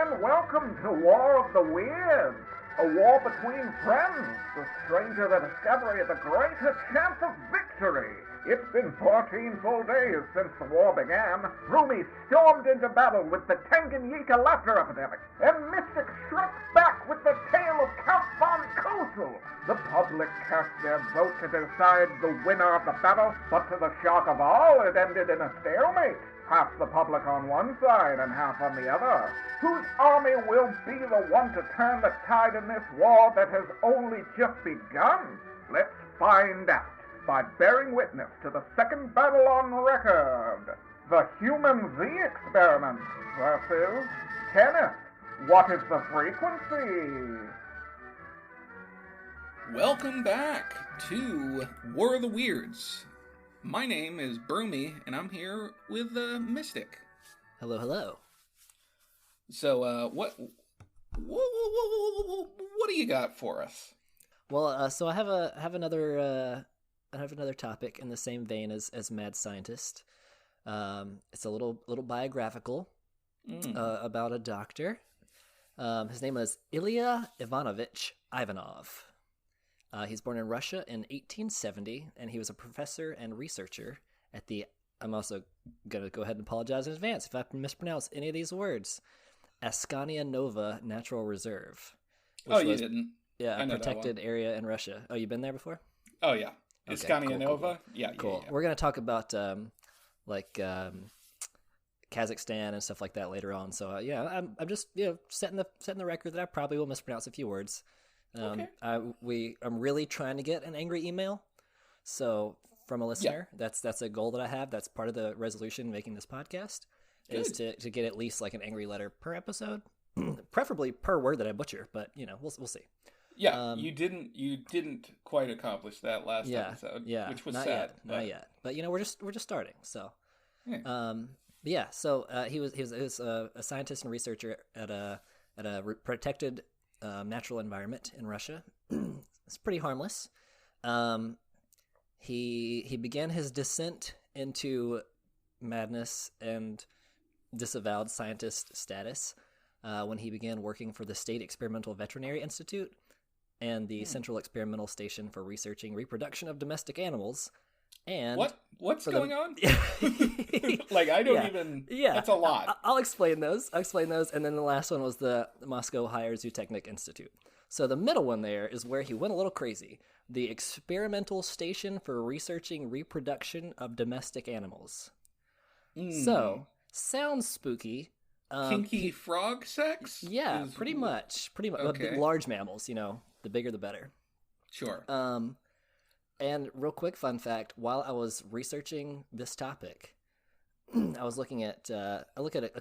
and welcome to War of the Weirds, a war between friends. The stranger the discovery of the greater chance of victory. It's been 14 full days since the war began. Broomy stormed into battle with the Tanganyika laughter epidemic, and Mystic struck back with the tale of Count von Kosel. The public cast their vote to decide the winner of the battle, but to the shock of all, it ended in a stalemate. Half the public on one side and half on the other. Whose army will be the one to turn the tide in this war that has only just begun? Let's find out by bearing witness to the second battle on record. The Humanzee experiment versus Kenneth. What is the frequency? Welcome back to War of the Weirds. My name is Broomy, and I'm here with Mystic. Hello, hello. So, what do you got for us? Well, so I have another topic in the same vein as Mad Scientist. It's a little biographical about a doctor. His name is Ilya Ivanovich Ivanov. He's born in Russia in 1870, and he was a professor and researcher at the, I'm also going to go ahead and apologize in advance if I mispronounce any of these words, Askania Nova Natural Reserve. You didn't. Yeah, a protected area in Russia. Oh, you've been there before? Oh, yeah. Okay, Askania Nova? Cool. Yeah, cool. Yeah. We're going to talk about, Kazakhstan and stuff like that later on. So, I'm just, setting the record that I probably will mispronounce a few words. Okay. I'm really trying to get an angry email. So from a listener, that's a goal that I have. That's part of the resolution making this podcast. Good. Is to get at least like an angry letter per episode, preferably per word that I butcher. But we'll see. Yeah, you didn't quite accomplish that last episode. Yeah, which was sad. Not yet. But we're just starting. So, yeah. So he was a scientist and researcher at a protected natural environment in Russia. It's pretty harmless. He began his descent into madness and disavowed scientist status when he began working for the State Experimental Veterinary Institute and the Central Experimental Station for Researching Reproduction of Domestic Animals. And what's going on? Like, I don't even. Yeah, that's a lot. I'll explain those. And then the last one was the Moscow Higher Zootechnic Institute. So the middle one there is where he went a little crazy. The Experimental Station for Researching Reproduction of Domestic Animals. So, sounds spooky. Kinky frog sex? Yeah, pretty much. Okay. Large mammals, the bigger the better. Sure. And real quick fun fact, while I was researching this topic, I was looking at a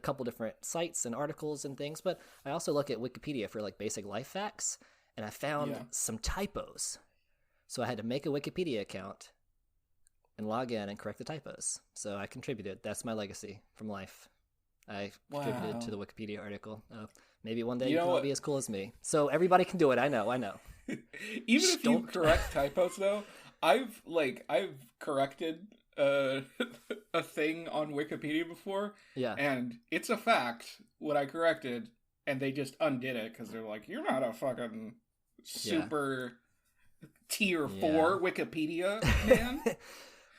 couple different sites and articles and things, but I also look at Wikipedia for like basic life facts, and I found some typos. So I had to make a Wikipedia account and log in and correct the typos. So I contributed. That's my legacy from life. I contributed to the Wikipedia article. Maybe one day you can all be as cool as me. So everybody can do it. I know. Even if you correct typos, though, I've corrected a thing on Wikipedia before, and it's a fact what I corrected, and they just undid it because they're like, "You're not a fucking super tier 4 Wikipedia man."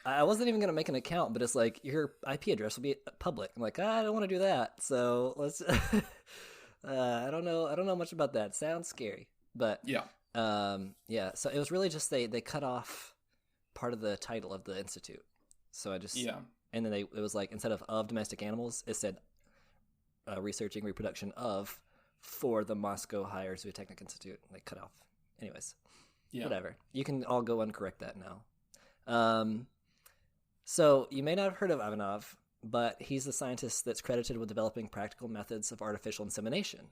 I wasn't even gonna make an account, but it's like your IP address will be public. I'm like, I don't want to do that, so let's. I don't know much about that. Sounds scary, but so it was really just they cut off part of the title of the institute. So I just and then it was like instead of domestic animals, it said researching reproduction of for the Moscow Higher Zootechnic Institute. They cut off. Anyways, whatever. You can all go and correct that now. So you may not have heard of Ivanov, but he's the scientist that's credited with developing practical methods of artificial insemination.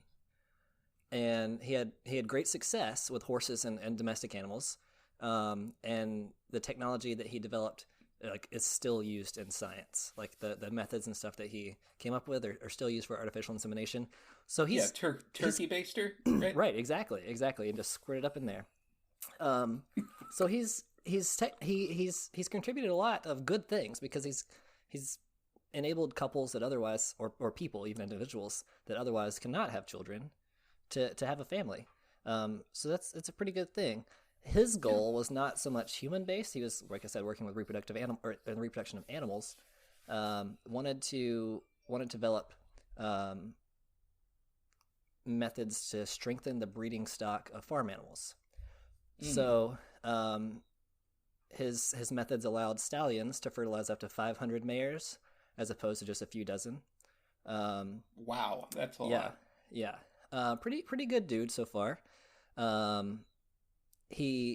And he had great success with horses and domestic animals. And the technology that he developed is still used in science. Like the methods and stuff that he came up with are still used for artificial insemination. So he's turkey baster, right? Right, exactly, and just squirt it up in there. So he's contributed a lot of good things because he's enabled couples that otherwise, or people, even individuals that otherwise cannot have children, to have a family. So it's a pretty good thing. His goal was not so much human based. He was, like I said, working with reproduction of animals. Wanted to develop methods to strengthen the breeding stock of farm animals. So his methods allowed stallions to fertilize up to 500 mares as opposed to just a few dozen. Wow, that's a lot. Yeah. Pretty good dude so far. It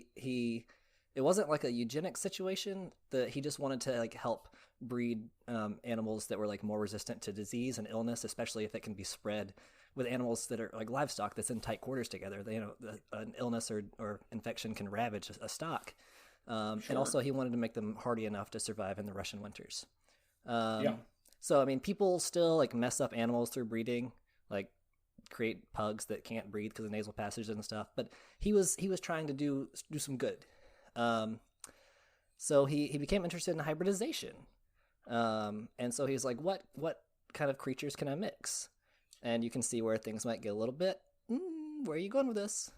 wasn't like a eugenics situation. He just wanted to like help breed animals that were like more resistant to disease and illness, especially if it can be spread with animals that are like livestock that's in tight quarters together. An illness or infection can ravage a stock. And also he wanted to make them hardy enough to survive in the Russian winters. So I mean, people still like mess up animals through breeding, like create pugs that can't breathe because of nasal passages and stuff. But he was trying to do some good. So he became interested in hybridization. And so he's like, what kind of creatures can I mix? And you can see where things might get a little bit, where are you going with this?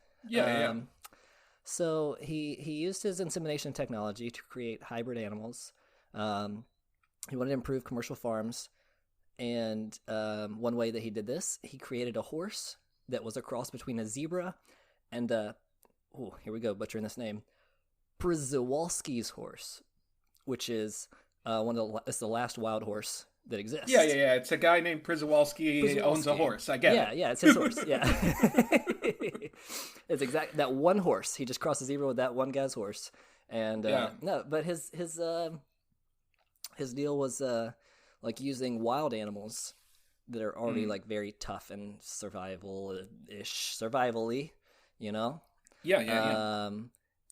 So he used his insemination technology to create hybrid animals. He wanted to improve commercial farms. And one way that he did this, he created a horse that was a cross between a zebra and here we go, butchering this name, Przewalski's horse, which is it's the last wild horse that exists. Yeah. It's a guy named Przewalski. He owns a horse. I get it. Yeah, it's his horse. Yeah. It's exactly that one horse. He just crossed the zebra with that one guy's horse. And no, but his deal was like using wild animals that are already like very tough and survival-y, you know? Yeah.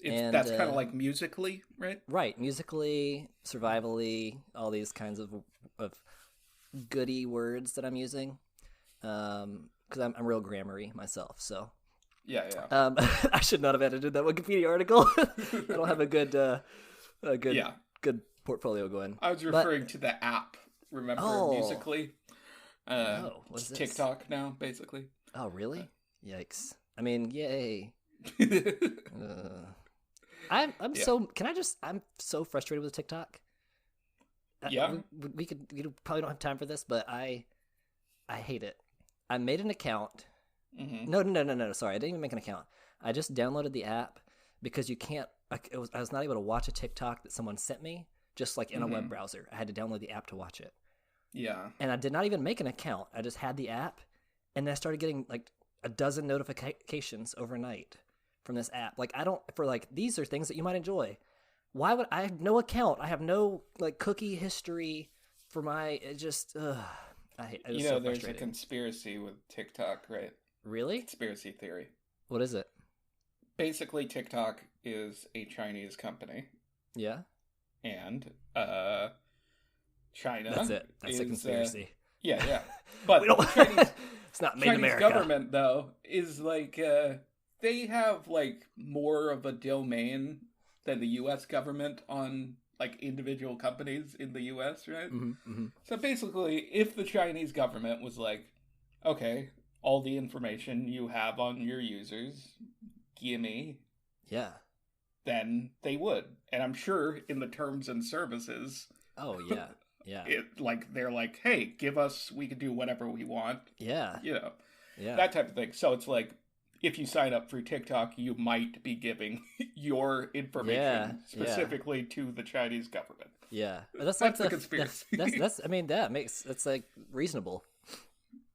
That's kind of like musically, right? Right, musically, survivally, all these kinds of goody words that I'm using, because I'm real grammar-y myself. So I should not have edited that Wikipedia article. I don't have a good portfolio going. I was referring to the app. Remember Musically? What's this? TikTok now, basically. Oh, really? Yikes! I mean, yay. I'm so frustrated with TikTok. We probably don't have time for this, but I hate it. I made an account. Mm-hmm. No. Sorry, I didn't even make an account. I just downloaded the app because you can't. I was not able to watch a TikTok that someone sent me, just like in a web browser. I had to download the app to watch it. Yeah. And I did not even make an account. I just had the app, and then I started getting like a dozen notifications overnight from this app. Like these are things that you might enjoy. Why would I have no account? I have no like cookie history for my. It just I hate. It so there's a conspiracy with TikTok, right? Really? Conspiracy theory. What is it? Basically, TikTok is a Chinese company. Yeah. And China. That's it. That's a conspiracy. Yeah. But it's not made in America. Chinese government though is like they have like more of a domain than the U.S. government on like individual companies in the U.S., right? Mm-hmm. So basically, if the Chinese government was like, okay, all the information you have on your users, gimme. Yeah. Then they would. And I'm sure in the terms and services. Oh, yeah. Yeah. They're like, hey, give us, we can do whatever we want. Yeah. Yeah. That type of thing. So it's like, if you sign up for TikTok, you might be giving your information specifically to the Chinese government. Yeah. That's like the conspiracy. That's like reasonable.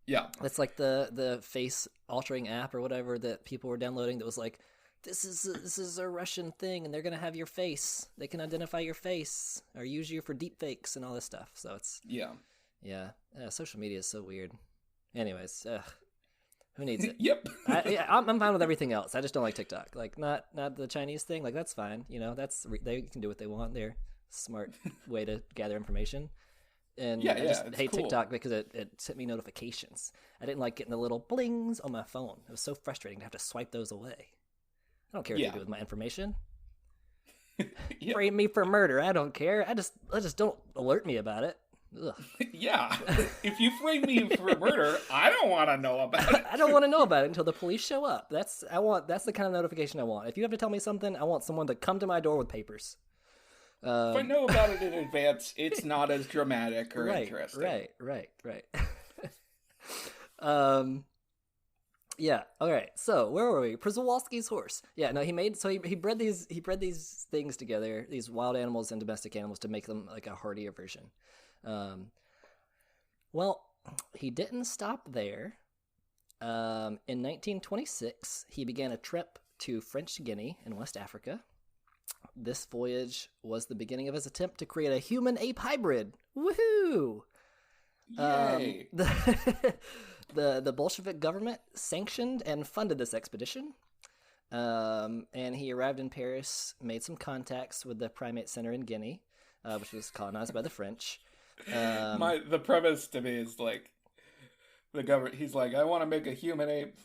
Yeah. That's like the face altering app or whatever that people were downloading that was like, this is a Russian thing and they're going to have your face. They can identify your face or use you for deep fakes and all this stuff. So it's... Yeah. Social media is so weird. Anyways, who needs it? Yep. I'm fine with everything else. I just don't like TikTok. Like, not the Chinese thing. Like, that's fine. They can do what they want. They're smart way to gather information. And I just hate cool. TikTok because it sent me notifications. I didn't like getting the little blings on my phone. It was so frustrating to have to swipe those away. I don't care what they do with my information. Frame me for murder. I don't care. I just don't alert me about it. Yeah. If you frame me for murder, I don't want to know about it. I don't want to know about it until the police show up. That's the kind of notification I want. If you have to tell me something, I want someone to come to my door with papers. If I know about it in advance, it's not as dramatic or interesting. Right. Yeah. Okay. So where were we? Przewalski's horse. Yeah. No, he bred these things together, these wild animals and domestic animals, to make them like a hardier version. Well, he didn't stop there. In 1926, he began a trip to French Guiana in West Africa. This voyage was the beginning of his attempt to create a human-ape hybrid. Woohoo! Yay! The Bolshevik government sanctioned and funded this expedition. And he arrived in Paris, made some contacts with the primate center in Guinea, which was colonized by the French. The premise to me is like the government. He's like, I want to make a human-ape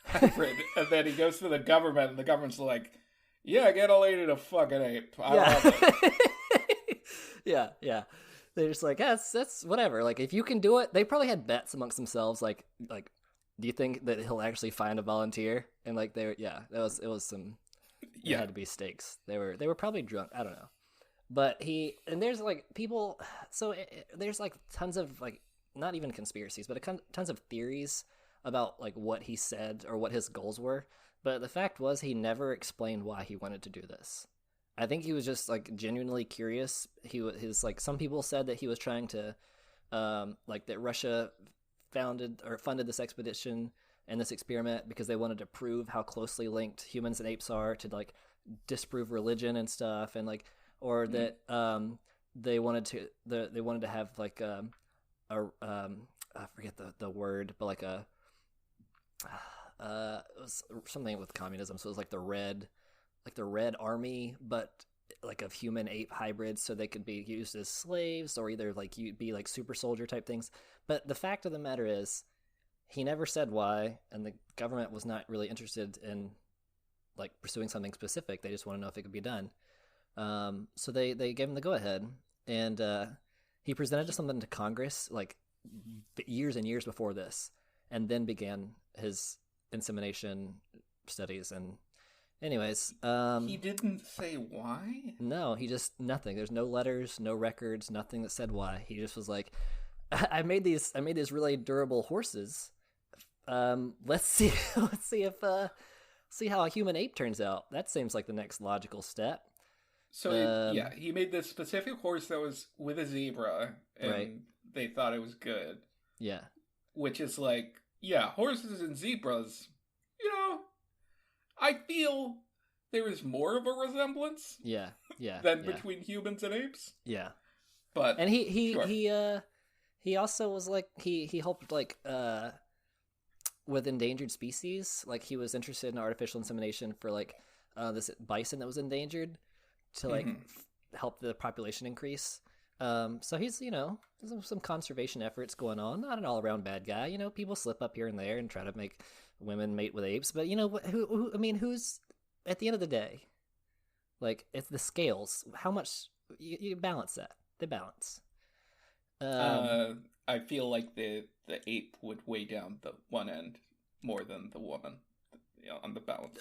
hybrid, and then he goes to the government, and the government's like, yeah, get a lady to fucking ape. I love it. Yeah. They're just like, that's whatever. Like, if you can do it, they probably had bets amongst themselves. Like, do you think that he'll actually find a volunteer? And like, it was some. It had to be stakes. They were probably drunk. I don't know. But there's like people. So there's like tons of like, not even conspiracies, but tons of theories about like what he said or what his goals were. But the fact was, he never explained why he wanted to do this. I think he was just like genuinely curious. His like, some people said that he was trying to, like, that Russia funded this expedition and this experiment because they wanted to prove how closely linked humans and apes are, to like disprove religion and stuff, and like, or that they wanted to have like I forget the word, but like it was something with communism, so it was like the red army, but like of human ape hybrids, so they could be used as slaves, or either like you'd be like super soldier type things. But the fact of the matter is, he never said why, and the government was not really interested in like pursuing something specific. They just want to know if it could be done. So they gave him the go ahead, and he presented something to Congress like years and years before this, and then began his insemination studies. And anyways, he didn't say why? No, he just, nothing. There's no letters, no records, nothing that said why. He just was like, I made these really durable horses. Let's see how a human ape turns out. That seems like the next logical step. So he made this specific horse that was with a zebra, and they thought it was good. Yeah. Which is like, yeah, horses and zebras, I feel there is more of a resemblance. Yeah. than between humans and apes. Yeah. But and he also was like, he helped like with endangered species. Like, he was interested in artificial insemination for like this bison that was endangered, to like help the population increase. So he's, there's some conservation efforts going on. Not an all-around bad guy. People slip up here and there and try to make women mate with apes. But who's at the end of the day, like, it's the scales. How much you balance that? They balance. I feel like the ape would weigh down the one end more than the woman, on the balance.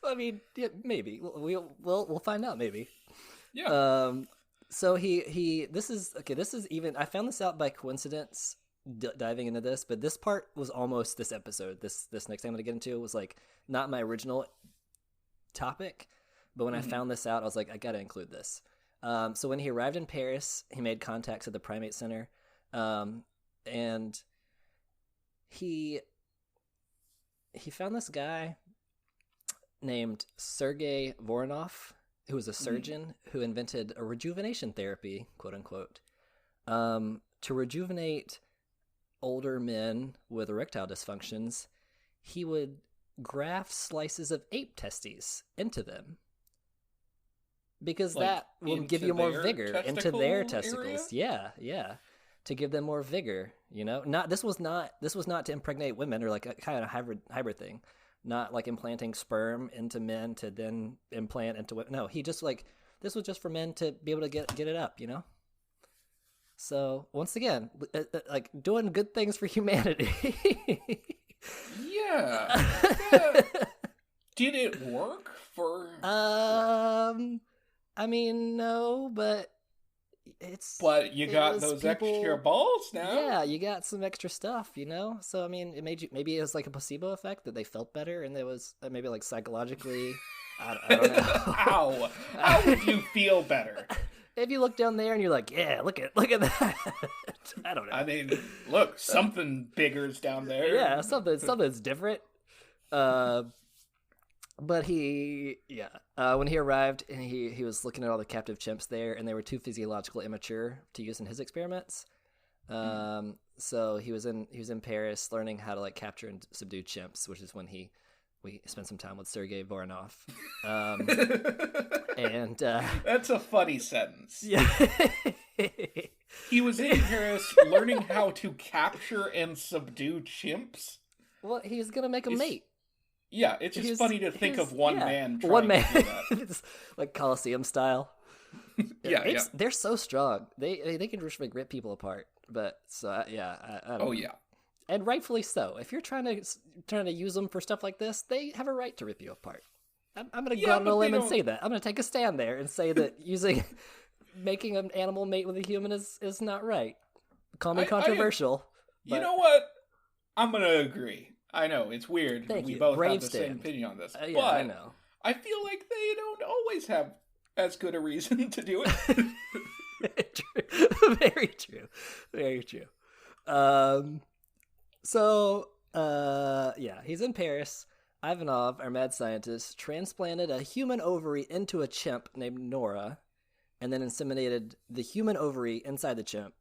I mean, yeah, maybe we'll find out. Maybe. Yeah. So this is even, I found this out by coincidence, diving into this, but this part was almost this episode. This next thing I'm gonna get into was like not my original topic, but when I found this out, I was like, I gotta include this. So when he arrived in Paris, he made contacts at the primate center, and he found this guy named Sergei Voronov, who was a surgeon who invented a rejuvenation therapy, quote unquote, to rejuvenate older men with erectile dysfunctions. He would graft slices of ape testes into them, because like, that will give you more vigor into their testicles. Area? Yeah, to give them more vigor. This was not to impregnate women or like a kind of hybrid thing. Not like implanting sperm into men to then implant into women. No, he just like This was just for men to be able to get it up, you know? So, once again, like, doing good things for humanity. Yeah. Did it work for... I mean, no, but But you got those extra balls now. Yeah, you got some extra stuff, you know? So, I mean, maybe it was like a placebo effect that they felt better, and there was maybe like psychologically... I don't know. How? How would you feel better? If you look down there and you're like, yeah, look at that. I don't know. I mean, look, something bigger's down there. Yeah, something's different. But when he arrived and he was looking at all the captive chimps there, and they were too physiologically immature to use in his experiments. So he was in Paris learning how to like capture and subdue chimps, which is when we spent some time with Sergei Voronov. And that's a funny sentence. Yeah. He was in Paris learning how to capture and subdue chimps. Well, he's gonna make a mate. Yeah, it's just funny to think of one man trying one man. to do that. Like Colosseum style. Yeah, apes, they're so strong. They can just like rip people apart. But so I don't know. Yeah. And rightfully so. If you're trying to use them for stuff like this, they have a right to rip you apart. I'm going to go on a limb and say that. I'm going to take a stand there and say that making an animal mate with a human is not right. Call me controversial. You know what? I'm going to agree. I know, it's weird. Thank we you. both Brave have the same opinion on this. Yeah, but I know. I feel like they don't always have as good a reason to do it. True. Very true. Very true. So, he's in Paris. Ivanov, our mad scientist, transplanted a human ovary into a chimp named Nora, and then inseminated the human ovary inside the chimp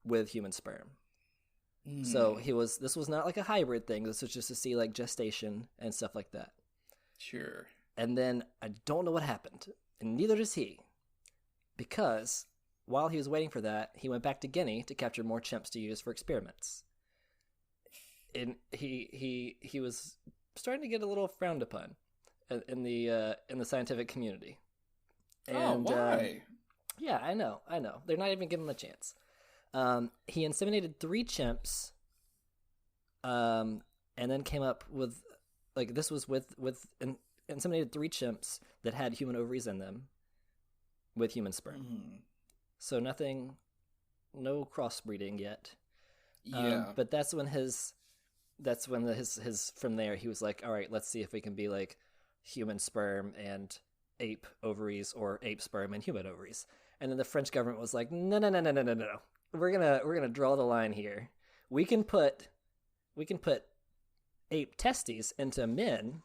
with human sperm. So this was not like a hybrid thing. This was just to see like gestation and stuff like that. Sure. And then I don't know what happened, and neither does he, because while he was waiting for that, he went back to Guinea to capture more chimps to use for experiments. And he was starting to get a little frowned upon in the scientific community. And, why? Yeah, I know. They're not even giving him a chance. He inseminated 3 chimps, and then came up with this was with inseminated 3 chimps that had human ovaries in them with human sperm. So no crossbreeding yet. Yeah. But that's when his from there he was like, all right, let's see if we can be like human sperm and ape ovaries, or ape sperm and human ovaries. And then the French government was like, no. We're gonna draw the line here. We can put ape testes into men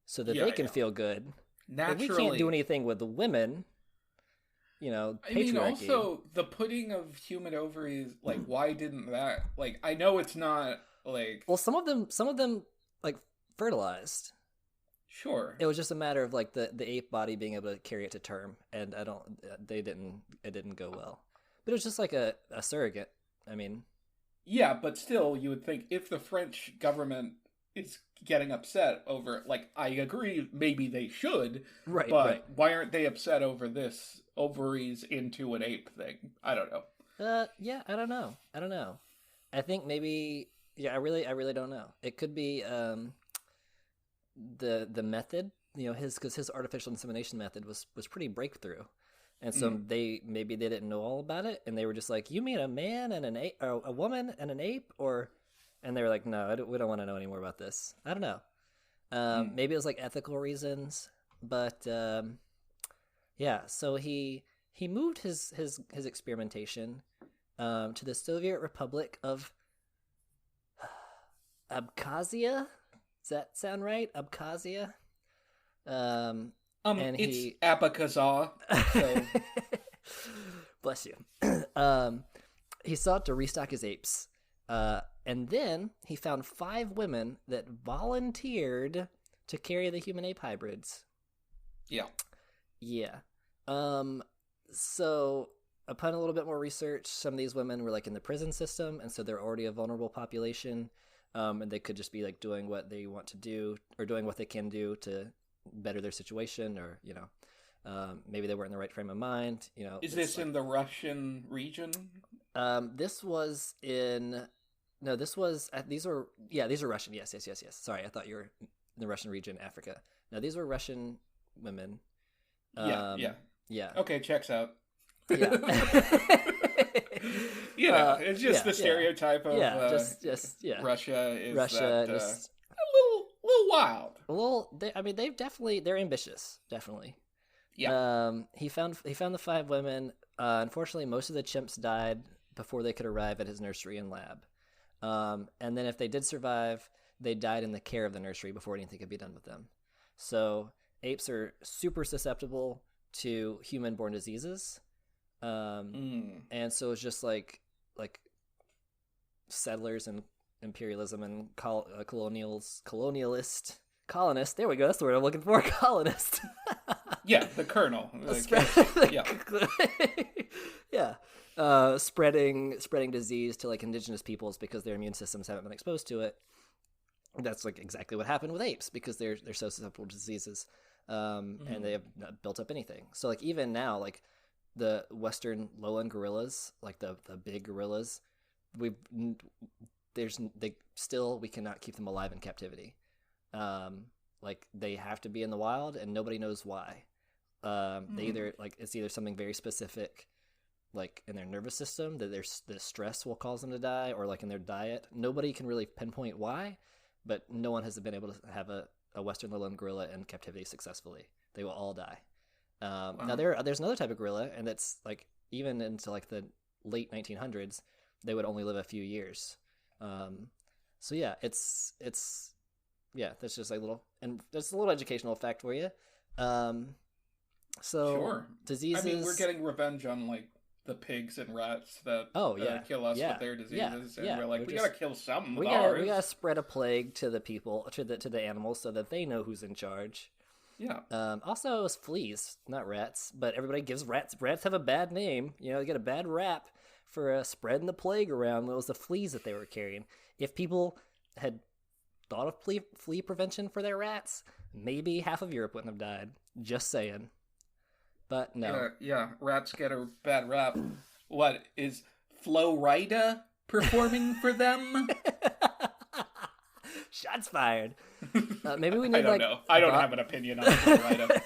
so that they can feel good. Naturally. But we can't do anything with the women. You know, patriarchy. I mean, also the putting of human ovaries. Like, why didn't that? Like, I know it's not like. Well, some of them like fertilized. Sure. It was just a matter of like the ape body being able to carry it to term, and it didn't go well. But it was just like a surrogate. I mean, yeah, but still, you would think if the French government is getting upset over, like, I agree, maybe they should, right? But why aren't they upset over this ovaries into an ape thing? I don't know. Yeah, I don't know. I think maybe, yeah, I really don't know. It could be the method, you know, his artificial insemination method was pretty breakthrough. And so they didn't know all about it, and they were just like, "You mean a man and an ape, or a woman and an ape?" And they were like, "No, we don't want to know any more about this." I don't know. Maybe it was like ethical reasons, but yeah. So he moved his experimentation to the Soviet Republic of Abkhazia. Does that sound right? Abkhazia. And it's Abkhazia. So. Bless you. He sought to restock his apes, and then he found 5 women that volunteered to carry the human-ape hybrids. Yeah. So upon a little bit more research, some of these women were like in the prison system, and so they're already a vulnerable population, and they could just be like doing what they want to do, or doing what they can do to better their situation, or Maybe they weren't in the right frame of mind. Is this in the Russian region? This was in. No, this was. These are Russian. Yes. Sorry, I thought you were in the Russian region, Africa. No, these were Russian women. Yeah. Okay, checks out. Yeah. It's just the stereotype of Russia is Russia that, just a little wild. They're ambitious, definitely. Yeah. He found the 5 women. Unfortunately, most of the chimps died before they could arrive at his nursery and lab. And then if they did survive, they died in the care of the nursery before anything could be done with them. So apes are super susceptible to human-borne diseases. And so it's just like settlers and imperialism and colonialists. There we go. That's the word I'm looking for. Colonist. Yeah, the colonel. Spreading disease to like indigenous peoples because their immune systems haven't been exposed to it. That's like exactly what happened with apes because they're so susceptible to diseases, and they have not built up anything. So like even now, like the Western lowland gorillas, like the big gorillas, we cannot keep them alive in captivity. Like they have to be in the wild, and nobody knows why. They either it's either something very specific, like in their nervous system that the stress will cause them to die, or like in their diet. Nobody can really pinpoint why, but no one has been able to have a Western lowland gorilla in captivity successfully. They will all die. Now there's another type of gorilla, and that's like even into like the late 1900s, they would only live a few years. So yeah, it's that's just like that's a little educational fact for you. So sure. Diseases. I mean, we're getting revenge on like the pigs and rats that kill us with their diseases, and we're like, we gotta kill some. We gotta spread a plague to the people, to the animals, so that they know who's in charge. Yeah. Also, it was fleas, not rats, but everybody gives rats have a bad name. They get a bad rap for spreading the plague around. It was the fleas that they were carrying. If people had thought of flea prevention for their rats, maybe half of Europe wouldn't have died. Just saying. But no. Yeah, rats get a bad rap. What, is Flo Rida performing for them? Shots fired. Maybe we need. I don't know. I don't have an opinion on Flo Rida.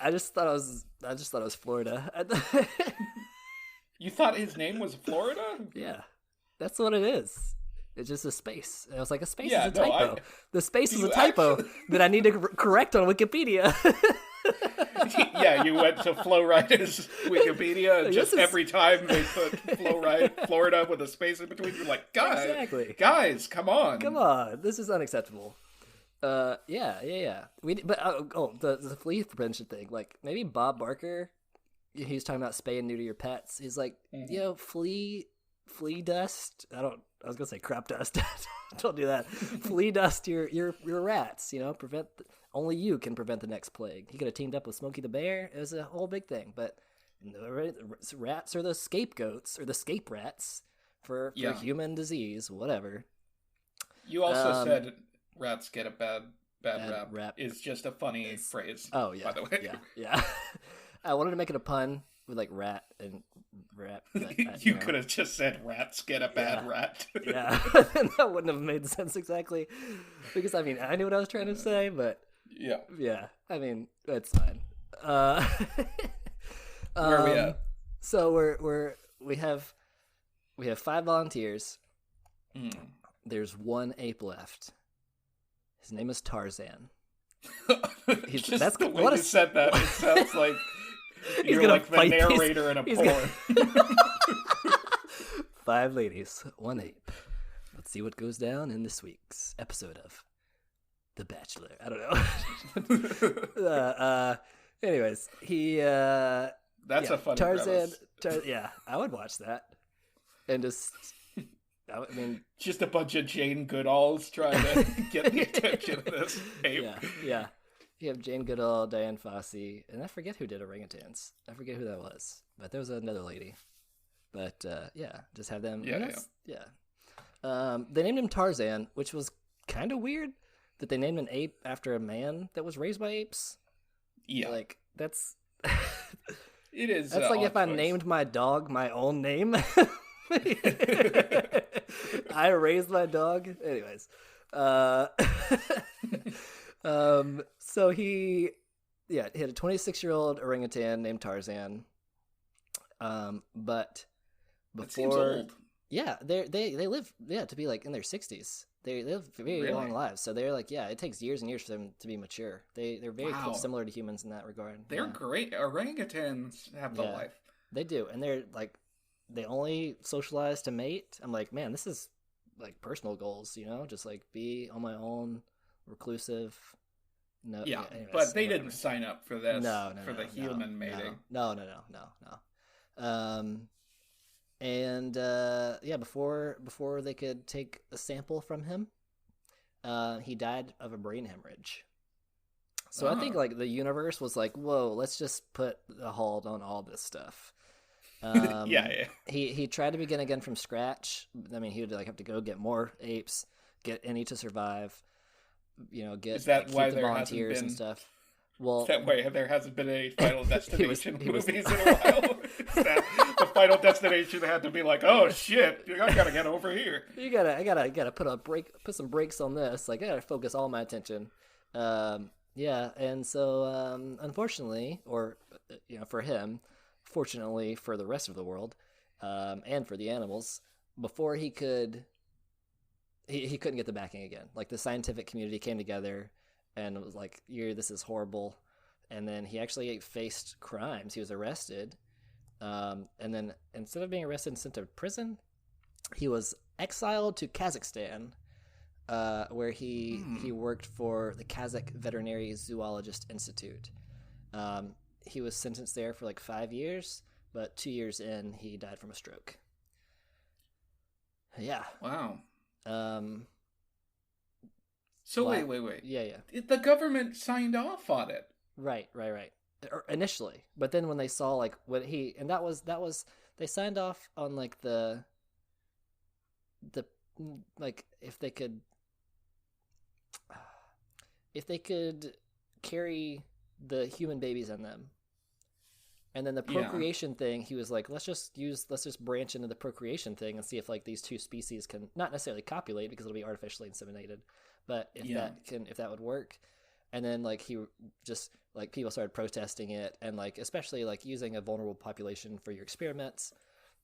I just thought it was Florida. You thought his name was Florida? Yeah, that's what it is. It's just a space. It was like a space is a typo. The space is a typo that I need to correct on Wikipedia. Yeah, you went to Flo Rida's Wikipedia, and just every time they put Florida with a space in between, you're like, guys, come on. This is unacceptable. Yeah. The flea prevention thing, like maybe Bob Barker, he's talking about spay and neuter your pets. He's like, flea dust. I was gonna say crap dust. Don't do that. Flea dust your rats. Prevent. Only you can prevent the next plague. He could have teamed up with Smokey the Bear. It was a whole big thing. But rats are the scapegoats or the scape rats for human disease. Whatever. You also said rats get a bad rap. It's just a funny phrase. Oh yeah. By the way. Yeah. I wanted to make it a pun with like rat and rat. You could have just said rats get a bad rat. Yeah. That wouldn't have made sense exactly. Because I knew what I was trying to say, but yeah. It's fine. Where are we at? So we have 5 volunteers. There's 1 ape left. His name is Tarzan. That's the way you said that. It sounds like you're like the narrator in a porn. 5 ladies, 1 ape. Let's see what goes down in this week's episode of The Bachelor. I don't know. Anyways, he. That's a funny Tarzan. I would watch that, and just. Just a bunch of Jane Goodalls trying to get the attention of this ape. Yeah. You have Jane Goodall, Diane Fossey, and I forget who did orangutans. I forget who that was, but there was another lady. But just have them. Yeah. They named him Tarzan, which was kind of weird that they named an ape after a man that was raised by apes. Yeah. that's it is. That's like if I named my dog my own name. I raised my dog. Anyways, so he had a 26-year-old orangutan named Tarzan. But before, that seems old. Yeah, they live to be like in their 60s. They live very long lives, so they're like, it takes years and years for them to be mature. They're very similar to humans in that regard. They're great. Orangutans have the life. They do, and they're like, they only socialize to mate. I'm like, man, this is like personal goals, just like be on my own, reclusive. No, anyways, but they didn't sign up for this. No, for the human mating. No. And before they could take a sample from him, he died of a brain hemorrhage. So I think like the universe was like, whoa, let's just put a halt on all this stuff. He tried to begin again from scratch. I mean, he would like have to go get more apes, get any to survive. Is that why there volunteers and stuff. Well, is that way there hasn't been any Final Destination movies in a while? The Final Destination had to be like, oh shit, I gotta get over here. I gotta put some brakes on this. Like I gotta focus all my attention. And so unfortunately, or for him, fortunately for the rest of the world, and for the animals, before he couldn't get the backing again. Like the scientific community came together and it was like, this is horrible. And then he actually faced crimes. He was arrested. And then instead of being arrested and sent to prison, he was exiled to Kazakhstan, where he worked for the Kazakh Veterinary Zoologist Institute. He was sentenced there for like 5 years, but 2 years in, he died from a stroke. Yeah. Wow. Wait. Yeah. The government signed off on it. Right. Initially, but then when they saw like what that was they signed off on like the like if they could carry the human babies in them. And then the procreation thing, he was like, let's just branch into the procreation thing and see if like these two species can not necessarily copulate because it'll be artificially inseminated, but if that would work. And then like he just like people started protesting it and like especially like using a vulnerable population for your experiments,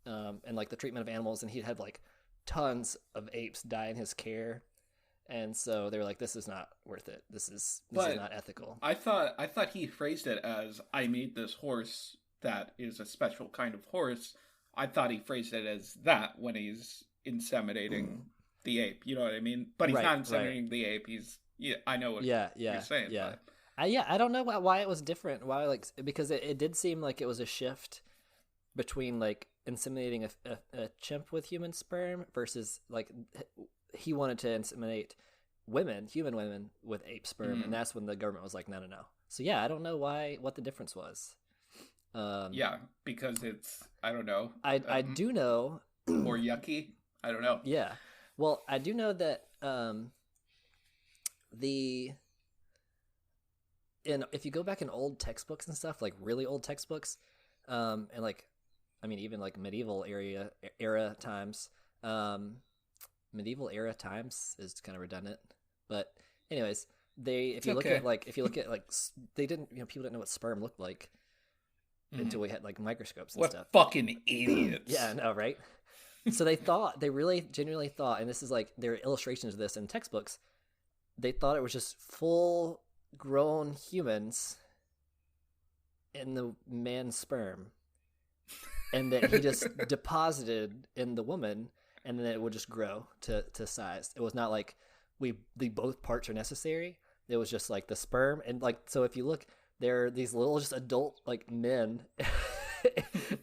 and like the treatment of animals, and he'd had like tons of apes die in his care. And so they were like, this is not worth it. This is not ethical. I thought he phrased it as, I made this horse that is a special kind of horse. I thought he phrased it as that when he's inseminating the ape. You know what I mean? But he's not inseminating the ape. I know what you're saying. Yeah. I don't know why it was different. Why because it did seem like it was a shift between like inseminating a chimp with human sperm versus like he wanted to inseminate human women with ape sperm, and that's when the government was like, no. So I don't know what the difference was. Because it's, I don't know. I do know. More yucky? I don't know. Yeah. Well, I do know that if you go back in old textbooks and stuff, like really old textbooks, and like, I mean, even like medieval era times, medieval era times is kind of redundant, but anyways, if you look at like they didn't, people didn't know what sperm looked like until we had like microscopes and stuff. What fucking idiots. Yeah, I know, right? So they really genuinely thought, and this is like there are illustrations of this in textbooks, they thought it was just full grown humans in the man's sperm, and that he just deposited in the woman, and then it would just grow to size. It was not like the both parts are necessary. It was just like the sperm, and like, so if you look, there are these little just adult like men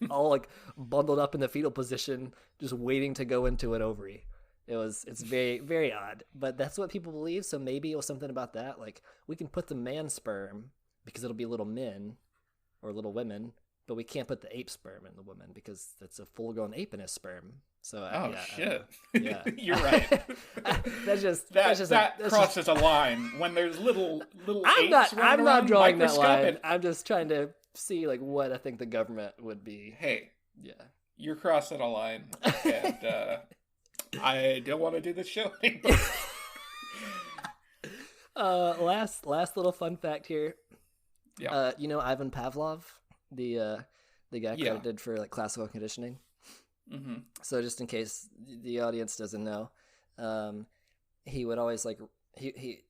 all like bundled up in the fetal position, just waiting to go into an ovary. It's very, very odd, but that's what people believe. So maybe it was something about that. Like, we can put the man sperm because it'll be little men or little women but we can't put the ape sperm in the woman because it's a full-grown ape in his sperm. So shit. Yeah, you're right. that crosses a line when there's little I'm not drawing that line. I'm just trying to see like what I think the government would be. Hey, yeah, you're crossing a line, and I don't want to do this show anymore. Last little fun fact here. Yeah. Ivan Pavlov, the guy credited for like classical conditioning. Mm-hmm. So just in case the audience doesn't know, he would always like he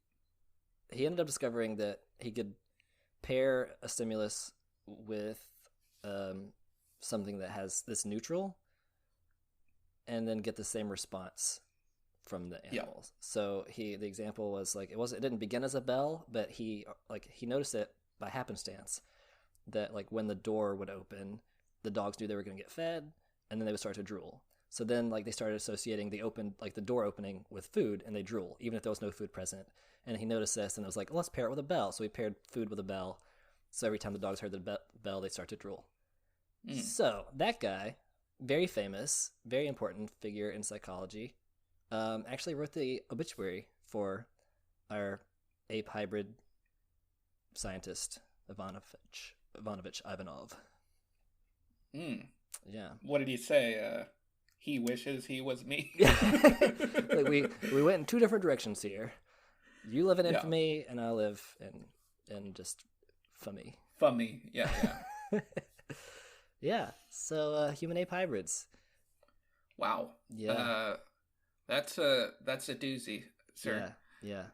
ended up discovering that he could pair a stimulus with something that has this neutral, and then get the same response from the animals. So the example was like it didn't begin as a bell, but he noticed it by happenstance that like when the door would open, the dogs knew they were going to get fed. And then they would start to drool. So then, like, they started associating the door opening with food, and they drool, even if there was no food present. And he noticed this, and it was like, let's pair it with a bell. So we paired food with a bell. So every time the dogs heard the bell, they start to drool. Mm. So that guy, very famous, very important figure in psychology, actually wrote the obituary for our ape hybrid scientist, Ivanovich Ivanov. Hmm. Yeah. What did he say? He wishes he was me. Like we went in two different directions here. You live in infamy, and I live in just fummy. Fummy, yeah. Yeah. So human-ape hybrids. Wow. Yeah. That's a doozy, sir. Yeah.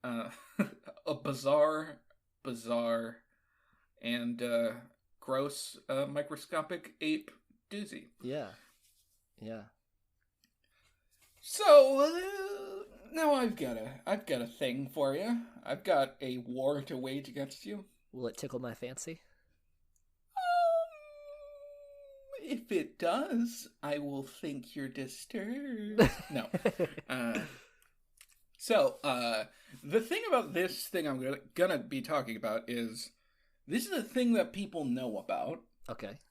A bizarre, and gross microscopic ape doozy. Yeah. So now I've got a thing for you. I've got a war to wage against you. Will it tickle my fancy? If it does, I will think you're disturbed. No. So the thing about this thing I'm gonna be talking about is this is a thing that people know about. Okay.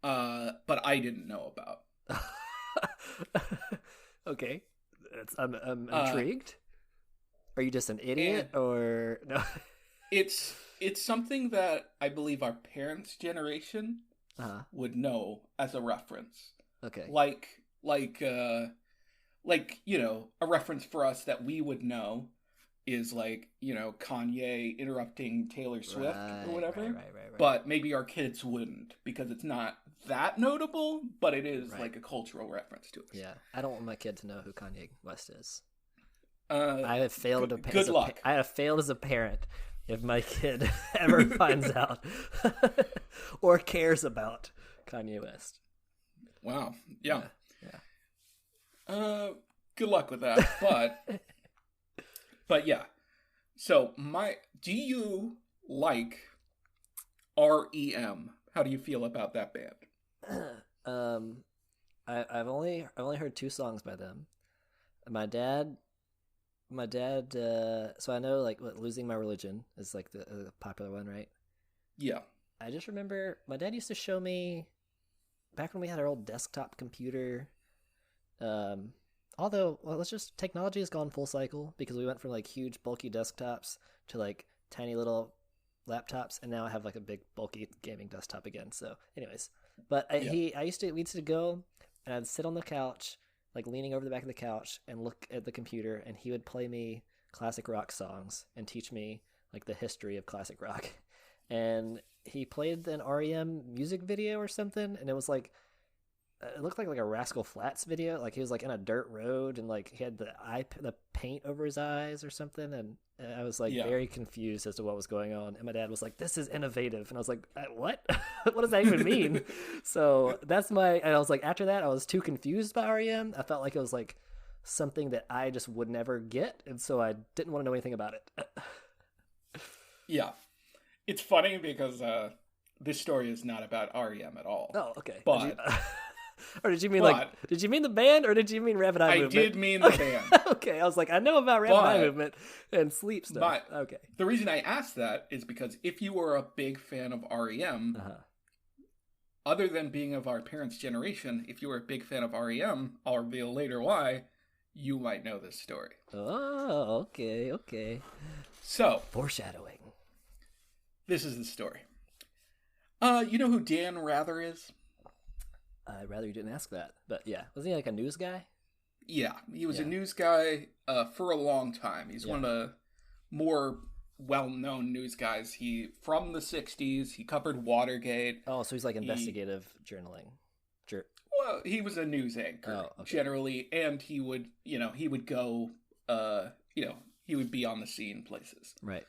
But I didn't know about. Okay. I'm intrigued. Are you just an idiot or no? It's something that I believe our parents' generation would know as a reference. Okay. Like a reference for us that we would know is like, Kanye interrupting Taylor Swift or whatever. Right. But maybe our kids wouldn't because it's not that notable, but it is like a cultural reference to us. Yeah. I don't want my kid to know who Kanye West is. I have failed good luck. I have failed as a parent if my kid ever finds out or cares about Kanye West. Wow. Yeah. Good luck with that. But yeah. So do you like REM? How do you feel about that band? I've only heard 2 songs by them. My dad. So I know like "Losing My Religion" is like the popular one, right? Yeah. I just remember my dad used to show me back when we had our old desktop computer. Although, technology has gone full cycle because we went from like huge bulky desktops to like tiny little laptops, and now I have like a big bulky gaming desktop again. So, anyways, but we used to go, and I'd sit on the couch, like leaning over the back of the couch, and look at the computer, and he would play me classic rock songs and teach me like the history of classic rock. And he played an REM music video or something, and it was like. It looked like a Rascal Flatts video. Like he was like in a dirt road and like he had the paint over his eyes or something. And I was like very confused as to what was going on. And my dad was like, "This is innovative." And I was like, "What? What does that even mean?" So and I was like, after that, I was too confused by REM. I felt like it was like something that I just would never get. And so I didn't want to know anything about it. Yeah. It's funny because this story is not about REM at all. Oh, okay. But... Or did you mean did you mean the band or did you mean Rapid Eye Movement? I did mean the band. Okay, I was like, I know about Rapid Eye Movement and sleep stuff. But okay. The reason I asked that is because if you were a big fan of REM, other than being of our parents' generation, if you were a big fan of REM, I'll reveal later why, you might know this story. Oh, okay. So, foreshadowing. This is the story. You know who Dan Rather is? I'd rather you didn't ask that. But yeah, wasn't he like a news guy? Yeah, he was a news guy for a long time. He's one of the more well-known news guys. From the 60s, he covered Watergate. Oh, so he's like investigative journaling. Well, he was a news anchor generally, and he would go, he would be on the scene places. Right.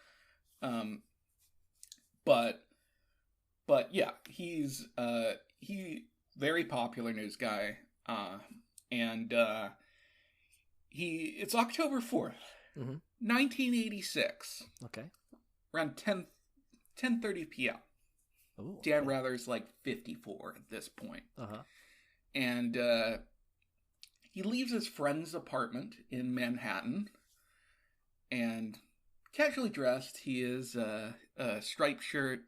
But yeah, he's very popular news guy, and it's October 4th, 1986. Okay. Around 10:30 p.m. Ooh, Dan Rather's like 54 at this point. And he leaves his friend's apartment in Manhattan, and casually dressed, he is a striped shirt,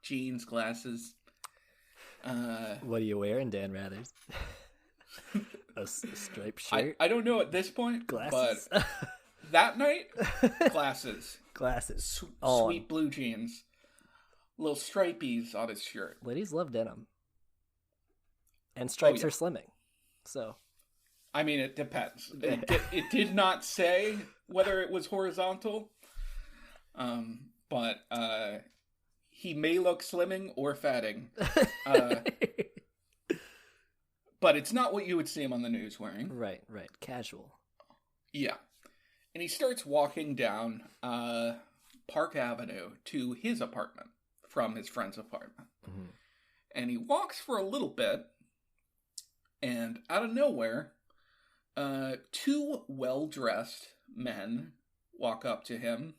jeans, glasses. What are you wearing, Dan Rathers? a striped shirt? I don't know at this point, glasses? But that night, glasses. Glasses. Sweet blue jeans. Little stripies on his shirt. Ladies love denim. And stripes are slimming. So. I mean, it depends. It did not say whether it was horizontal. But he may look slimming or fatting. But it's not what you would see him on the news wearing. Right. Casual. Yeah. And he starts walking down Park Avenue to his apartment from his friend's apartment. And he walks for a little bit, and out of nowhere, two well-dressed men walk up to him,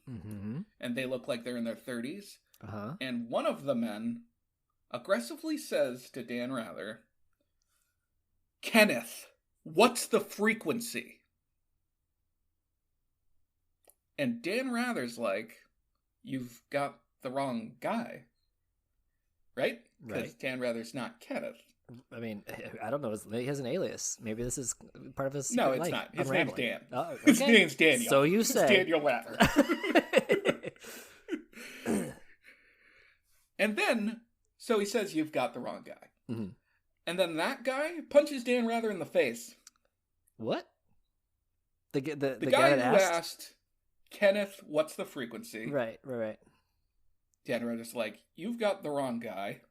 and they look like they're in their 30s. And one of the men aggressively says to Dan Rather, "Kenneth, what's the frequency?" And Dan Rather's like, "You've got the wrong guy." Right? Because Dan Rather's not Kenneth. I mean, I don't know. He has an alias. Maybe this is part of his secret life. No, it's not. His name's Dan. Oh, okay. His name's Daniel. So you say. It's Daniel Rather. And then, so he says, "You've got the wrong guy." And then that guy punches Dan Rather in the face. What? The guy who asked, "Kenneth, what's the frequency?" Right. Dan Rather's like, "You've got the wrong guy."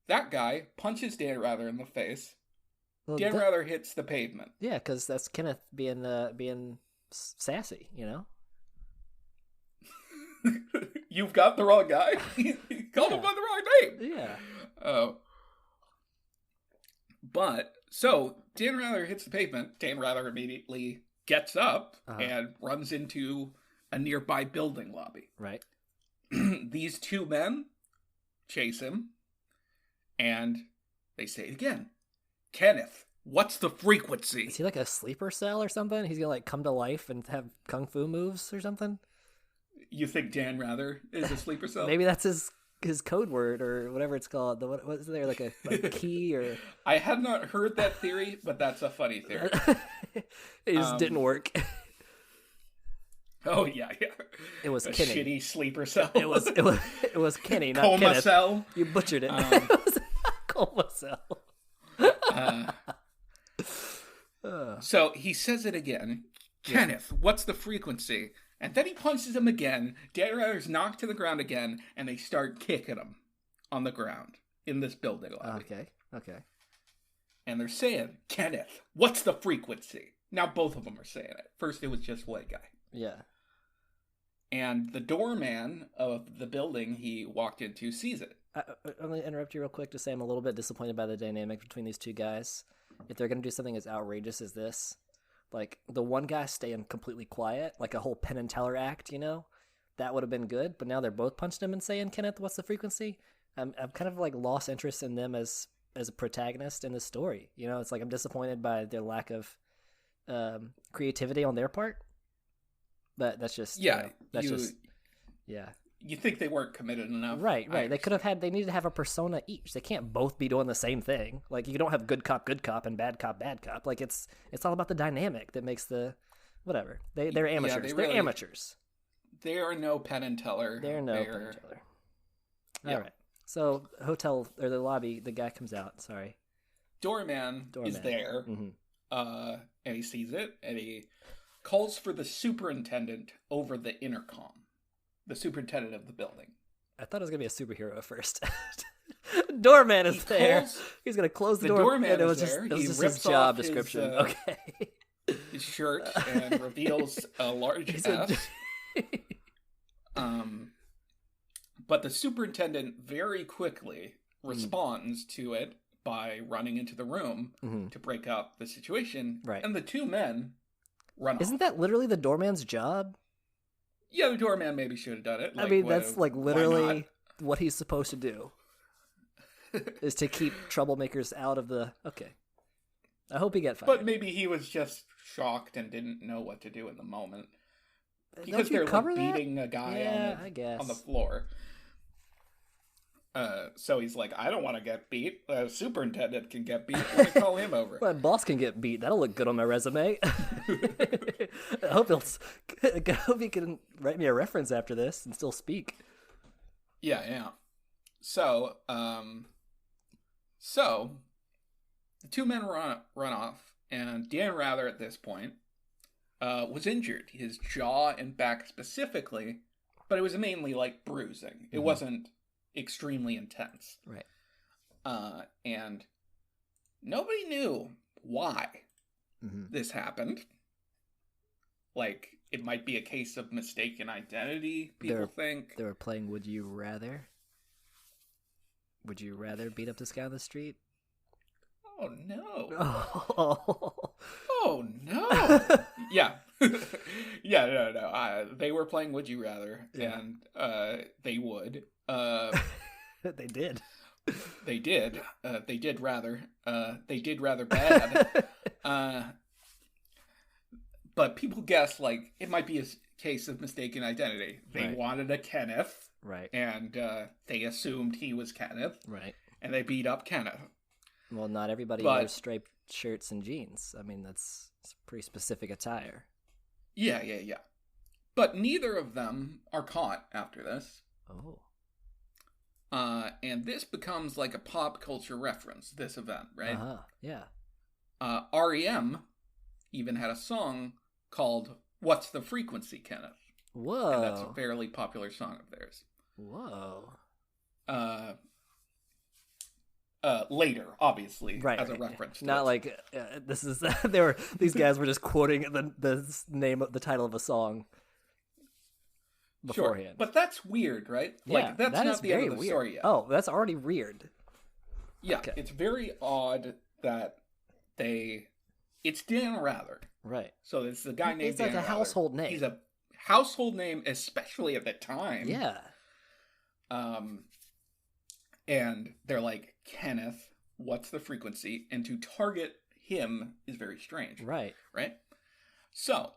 That guy punches Dan Rather in the face. Well, Dan Rather hits the pavement. Yeah, because that's Kenneth being sassy, you know? You've got the wrong guy? He called him by the wrong name. Yeah. But, so, Dan Rather hits the pavement. Dan Rather immediately gets up and runs into a nearby building lobby. Right. These two men chase him, and they say it again. "Kenneth, what's the frequency?" Is he like a sleeper cell or something? He's gonna like come to life and have kung fu moves or something? You think Dan Rather is a sleeper cell? Maybe that's his code word or whatever it's called. What's there, like a key or? I had not heard that theory, but that's a funny theory. It just didn't work. Oh yeah. It was a Kenny. Shitty sleeper cell. It was Kenny, not Coma Kenneth. cell. You butchered it. It was coma cell. So he says it again. "Kenneth, what's the frequency?" And then he punches him again. Dan Rather's knocked to the ground again, and they start kicking him on the ground in this building lobby. Okay. And they're saying, "Kenneth, what's the frequency?" Now both of them are saying it. First it was just one guy. Yeah. And the doorman of the building he walked into sees it. I'm going to interrupt you real quick to say I'm a little bit disappointed by the dynamic between these two guys. If they're going to do something as outrageous as this, like the one guy staying completely quiet, like a whole Penn and Teller act, you know, that would have been good. But now they're both punching him and saying, "Kenneth, what's the frequency?" I'm kind of like lost interest in them as a protagonist in this story. You know, it's like I'm disappointed by their lack of creativity on their part. But that's just you think they weren't committed enough. Right. They needed to have a persona each. They can't both be doing the same thing. Like, you don't have good cop, and bad cop. Like, it's all about the dynamic that makes the, whatever. They're amateurs. They're amateurs. They are no Penn and Teller. Penn and Teller. All right. So, hotel, or the lobby, the guy comes out, sorry. Doorman. is there, and he sees it, and he calls for the superintendent over the intercom. The superintendent of the building. I thought it was going to be a superhero at first. Doorman is there. He's going to close the door. Doorman is there. It was just his job description. Okay. His shirt and reveals a large ass. But the superintendent very quickly responds to it by running into the room to break up the situation. Right. And the two men run off. Isn't that literally the doorman's job? Yeah, the doorman maybe should have done it. Like, I mean, that's like literally what he's supposed to do. Is to keep troublemakers out of the... Okay. I hope he got fired. But maybe he was just shocked and didn't know what to do in the moment. Because they're like beating a guy on the floor. So he's like, I don't want to get beat. The superintendent can get beat. Let me call him over. My boss can get beat. That'll look good on my resume. I hope he can write me a reference after this and still speak. Yeah. So the two men run off, and Dan Rather at this point was injured. His jaw and back specifically, but it was mainly like bruising. It wasn't extremely intense. Right. And nobody knew why this happened. Like, it might be a case of mistaken identity, people think. They were playing Would You Rather? Would you rather beat up this guy on the street? Oh, no. Oh, no. Yeah. Yeah, no. They were playing Would You Rather, and they would. They did. They did. They did rather. They did rather bad. But people guess, like, it might be a case of mistaken identity. They wanted a Kenneth. Right. And they assumed he was Kenneth. Right. And they beat up Kenneth. Well, not everybody wears striped shirts and jeans. I mean, it's pretty specific attire. Yeah. But neither of them are caught after this. Oh. And this becomes like a pop culture reference, this event, right? Yeah. REM even had a song called What's the Frequency, Kenneth? Whoa. And that's a fairly popular song of theirs. Whoa. Later, obviously, as a reference. Not like this is these guys were just quoting the name of the title of a song beforehand. Sure. But that's weird, right? Yeah, like that's that not the end of the story yet. Oh, that's already weird. Yeah, okay. It's very odd that it's Dan Rather. Right. So it's the guy named It's like Dan a Rather. household name. He's a household name, especially at the time. Yeah. And they're like, Kenneth, what's the frequency? And to target him is very strange. Right. Right? So,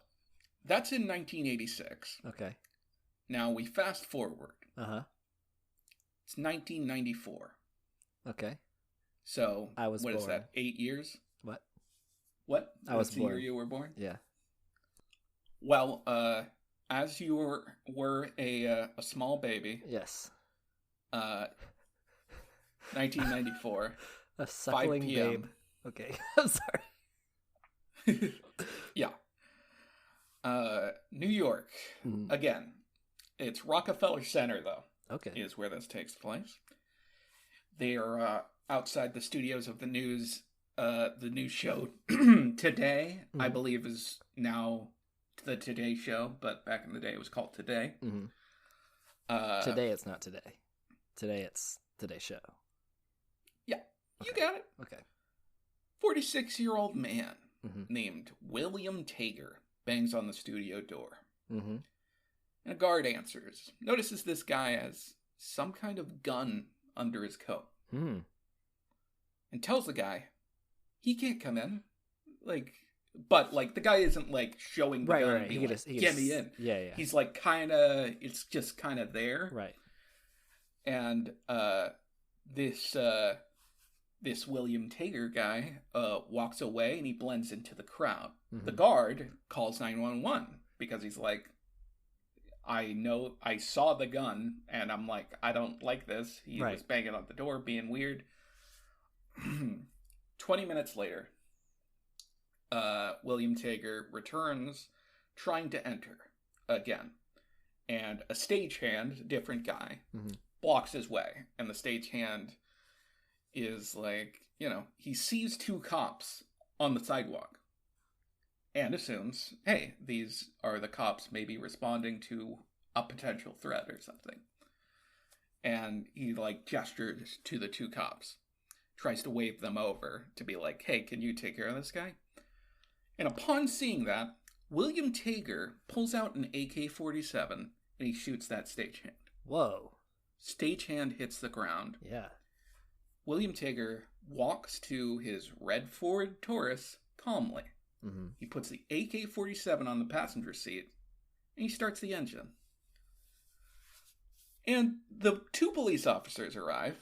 that's in 1986. Okay. Now we fast forward. It's 1994. Okay. So, what born. Is that, 8 years? What? I was born. The year you were born? Yeah. Well, as you were a small baby. Yes. 1994. A suckling 5 p.m. babe. Okay. I'm sorry. Yeah. New York. Again. It's Rockefeller Center, though. Okay. Is where this takes place. They are outside the studios of the news show Today, I believe, is now the Today Show, but back in the day it was called Today. Today it's not Today. Today it's Today Show. Yeah, you got it. Okay. 46-year-old man named William Tager bangs on the studio door. And a guard answers. Notices this guy has some kind of gun under his coat. And tells the guy he can't come in. Like, But, like, the guy isn't, like, showing the gun and being get me in. Yeah. He's, like, kind of, it's just kind of there. Right. And this William Tager guy walks away and he blends into the crowd. Mm-hmm. The guard calls 911 because he's like, I saw the gun and I'm like, I don't like this. He was banging on the door, being weird. 20 minutes later, William Tager returns trying to enter again. And a stagehand, different guy, blocks his way. And the stagehand is like, he sees two cops on the sidewalk and assumes, hey, these are the cops maybe responding to a potential threat or something. And he, like, gestures to the two cops, tries to wave them over to be like, hey, can you take care of this guy? And upon seeing that, William Tager pulls out an AK-47 and he shoots that stagehand. Whoa. Stagehand hits the ground. Yeah. William Tager walks to his red Ford Taurus calmly. Mm-hmm. He puts the AK-47 on the passenger seat and he starts the engine. And the two police officers arrive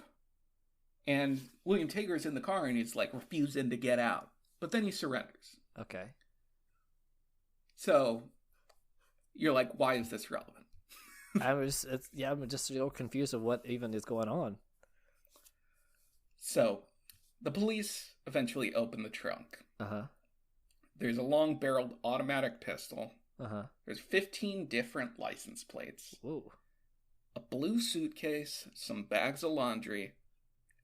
and William Tager is in the car and he's like refusing to get out. But then he surrenders. Okay. So you're like, why is this relevant? I'm just a little confused of what even is going on. So the police eventually open the trunk. Uh-huh. There's a long-barreled automatic pistol. Uh-huh. There's 15 different license plates. Whoa. A blue suitcase, some bags of laundry,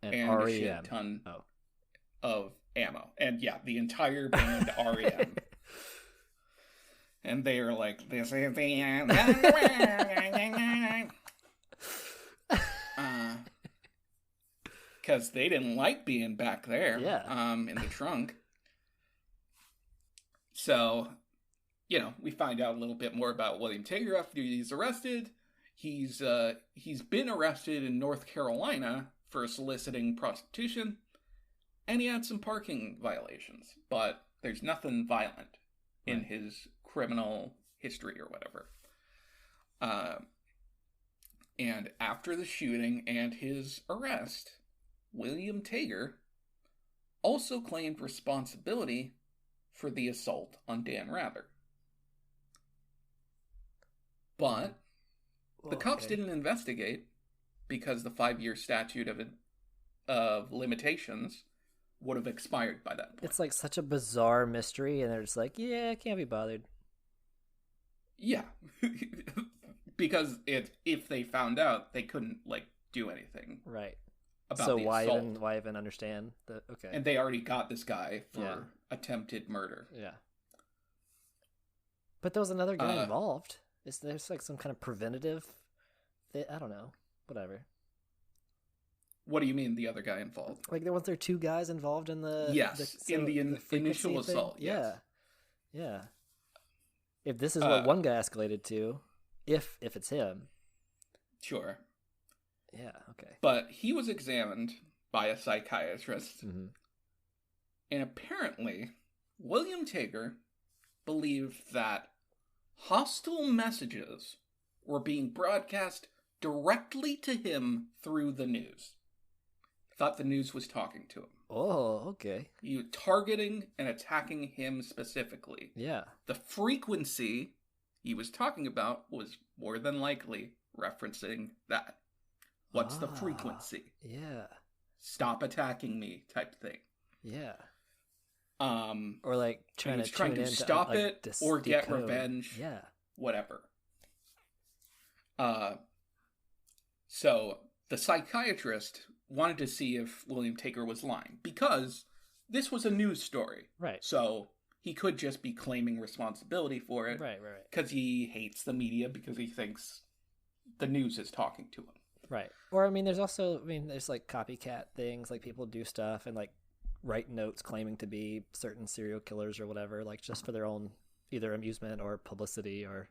and REM. A shit ton of ammo. And yeah, the entire band REM. And they are like, this is the end. Because they didn't like being back there in the trunk. So, we find out a little bit more about William Tager after he's arrested. He's been arrested in North Carolina for soliciting prostitution, and he had some parking violations, but there's nothing violent in his criminal history or whatever. And after the shooting and his arrest, William Tager also claimed responsibility for the assault on Dan Rather. But the cops didn't investigate because the 5-year statute of limitations would have expired by that point. It's like such a bizarre mystery, and they're just like, yeah, can't be bothered. Yeah. Because if they found out, they couldn't, do anything. Right. About the assault. Why even understand that? Okay. And they already got this guy for attempted murder. Yeah. But there was another guy involved. There's like some kind of preventative I don't know. Whatever. What do you mean the other guy involved? Like weren't there two guys involved in the the initial assault? Yes. Yeah. If this is what one guy escalated to, if it's him. Sure. Yeah, okay. But he was examined by a psychiatrist. Mm-hmm. And apparently, William Tager believed that hostile messages were being broadcast directly to him through the news. Thought the news was talking to him. Oh, okay. You targeting and attacking him specifically. Yeah. The frequency he was talking about was more than likely referencing that. What's the frequency? Yeah. Stop attacking me type thing. Yeah. Or like trying to stop it or get revenge. Yeah. Whatever. So the psychiatrist wanted to see if William Tager was lying because this was a news story. Right. So he could just be claiming responsibility for it. Right. Because he hates the media because he thinks the news is talking to him. Right. Or, there's also, there's like copycat things, like people do stuff and like write notes claiming to be certain serial killers or whatever, like just for their own either amusement or publicity or.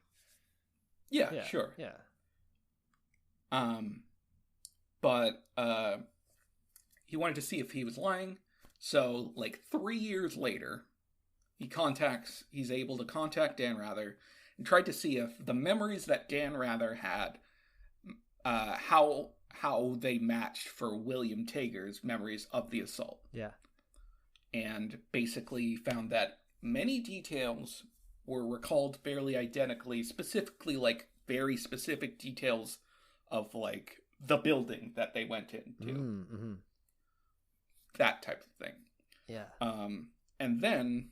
Yeah. Sure. Yeah. But he wanted to see if he was lying. So, 3 years later, he's able to contact Dan Rather and tried to see if the memories that Dan Rather had, how they matched for William Tager's memories of the assault. Yeah. And basically found that many details were recalled fairly identically, specifically like very specific details of like the building that they went into. Mm-hmm. That type of thing. Yeah. And then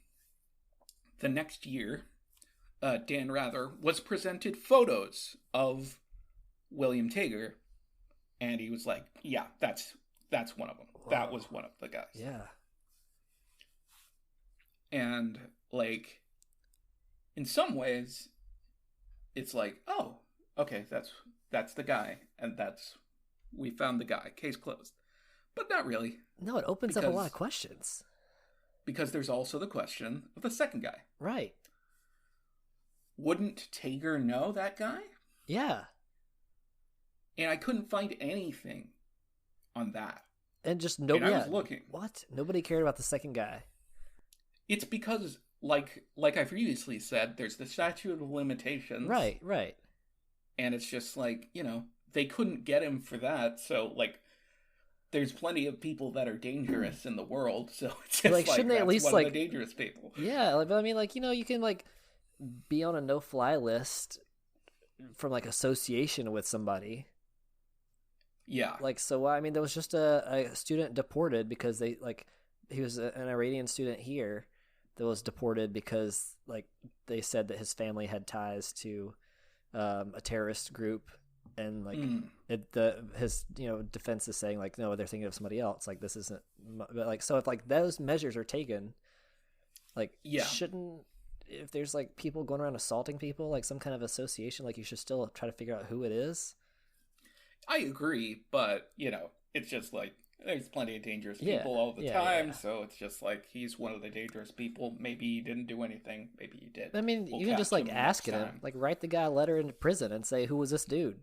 the next year, Dan Rather was presented photos of William Tager, and he was like, yeah, that's one of them. Whoa. That was one of the guys. Yeah. And like, in some ways, it's like, oh, okay, that's the guy, and we found the guy. Case closed. But not really. No, it opens up a lot of questions. Because there's also the question of the second guy. Right. Wouldn't Tager know that guy? Yeah. And I couldn't find anything on that. And just nobody. I was looking. What? Nobody cared about the second guy. It's because, like I previously said, there's the statute of limitations. Right. And it's just like, they couldn't get him for that, so like, there's plenty of people that are dangerous in the world, so it's just like shouldn't they at least one of the dangerous people. Yeah, but I mean, you can like be on a no-fly list from like association with somebody. Yeah. So I mean, there was just a student deported because he was an Iranian student here that was deported because like they said that his family had ties to a terrorist group. And like his defense is saying like, no, they're thinking of somebody else. Like this isn't, but like, so if like those measures are taken, like shouldn't, if there's like people going around assaulting people, like some kind of association, like you should still try to figure out who it is. I agree, but it's just like there's plenty of dangerous people all the time. So it's just like he's one of the dangerous people. Maybe he didn't do anything. Maybe he did. I mean, you can just like ask him, like write the guy a letter into prison and say, who was this dude?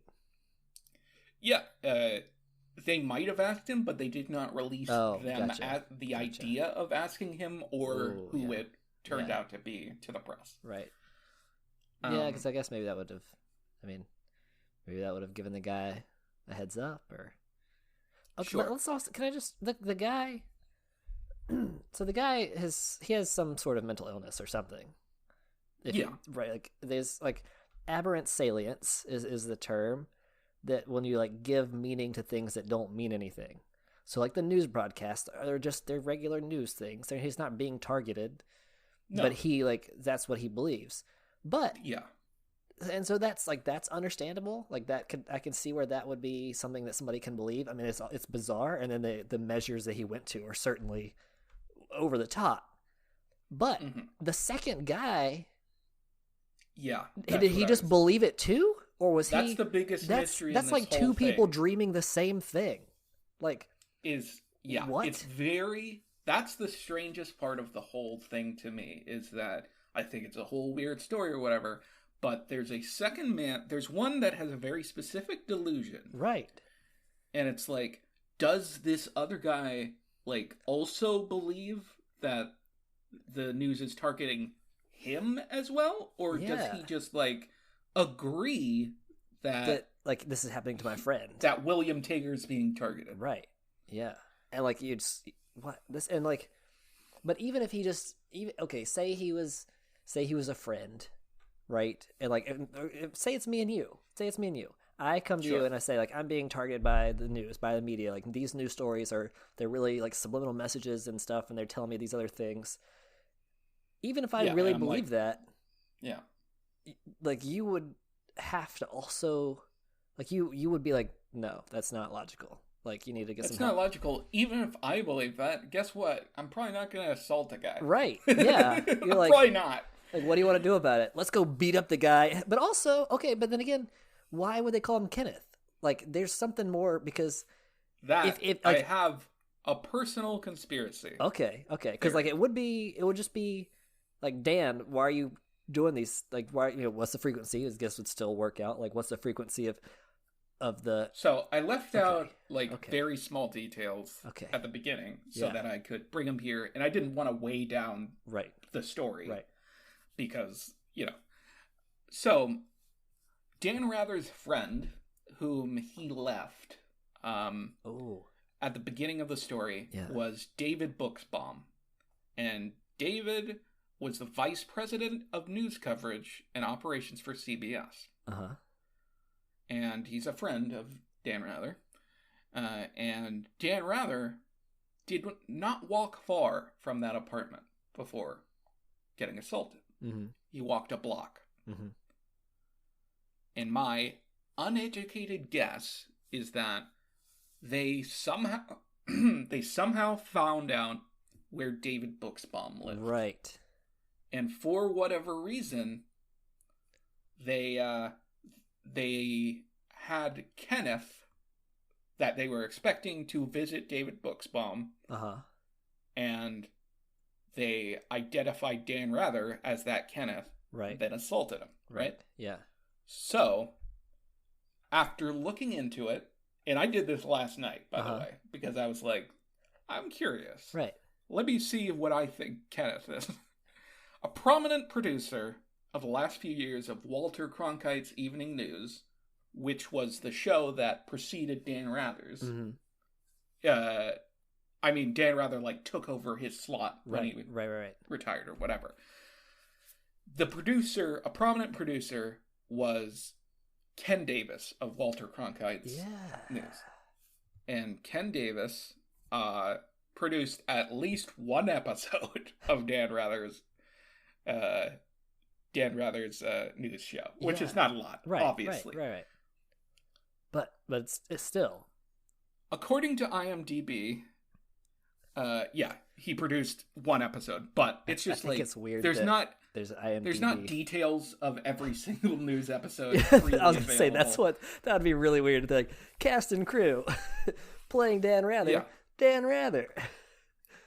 Yeah, they might have asked him, but they did not release the idea of asking him or who it turned out to be to the press. Right. Yeah, because I guess maybe that would have given the guy a heads up, or. Okay, sure. Let's also. Can I just the guy? So the guy has some sort of mental illness or something. Right. Like there's like aberrant salience is the term. That when you like give meaning to things that don't mean anything. So like the news broadcasts they're regular news things. He's not being targeted, but he that's what he believes. But and so that's understandable. Like I can see where that would be something that somebody can believe. I mean, it's bizarre, and then the measures that he went to are certainly over the top. But the second guy, did he just believe it too? Or was that's the biggest mystery. That's in this like two people dreaming the same thing. Like what? It's very. That's the strangest part of the whole thing to me is that I think it's a whole weird story or whatever. But there's a second man. There's one that has a very specific delusion, right? And it's like, does this other guy like also believe that the news is targeting him as well, or does he just like agree that like this is happening to my friend, that William Tager's being targeted, right? Yeah, and like you'd what this and like, but even if he just say he was a friend, right? And like say it's me and you, I come to you and I say like I'm being targeted by the news, by the media, like these news stories they're really like subliminal messages and stuff, and they're telling me these other things. Even if I really believe that, like you would have to also, like you would be like, no, that's not logical. Like you need to get some help. It's not logical. Even if I believe that, guess what? I'm probably not going to assault a guy. Right? Yeah. You're like, probably not. Like, what do you want to do about it? Let's go beat up the guy. But also, okay, but then again, why would they call him Kenneth? Like, there's something more because that if I have a personal conspiracy. Okay, because like it would just be like, Dan, why are you doing these? Like, why what's the frequency? I guess would still work out. Like, what's the frequency of the... So I left out very small details at the beginning so that I could bring them here, and I didn't want to weigh down the story. Right. Because, So, Dan Rather's friend, whom he left at the beginning of the story, was David Buxbaum. And David was the vice president of news coverage and operations for CBS. Uh-huh. And he's a friend of Dan Rather. And Dan Rather did not walk far from that apartment before getting assaulted. Mm-hmm. He walked a block. Mm-hmm. And my uneducated guess is that they somehow found out where David Buxbaum lived. Right. And for whatever reason, they had Kenneth that they were expecting to visit David Buxbaum. Uh-huh. And they identified Dan Rather as that Kenneth. Right. Then assaulted him. Right? Yeah. So, after looking into it, and I did this last night, by the way, because I was like, I'm curious. Right. Let me see what I think Kenneth is. A prominent producer of the last few years of Walter Cronkite's Evening News, which was the show that preceded Dan Rather's. Mm-hmm. Dan Rather took over his slot when he retired or whatever. The producer, a prominent producer, was Ken Davis of Walter Cronkite's News. And Ken Davis produced at least one episode of Dan Rather's news show, which is not a lot, obviously. Right. But it's still. According to IMDb, he produced one episode, but it's just it's weird. There's not details of every single news episode. I was going to say that would be really weird. Cast and crew playing Dan Rather. Yeah. Dan Rather.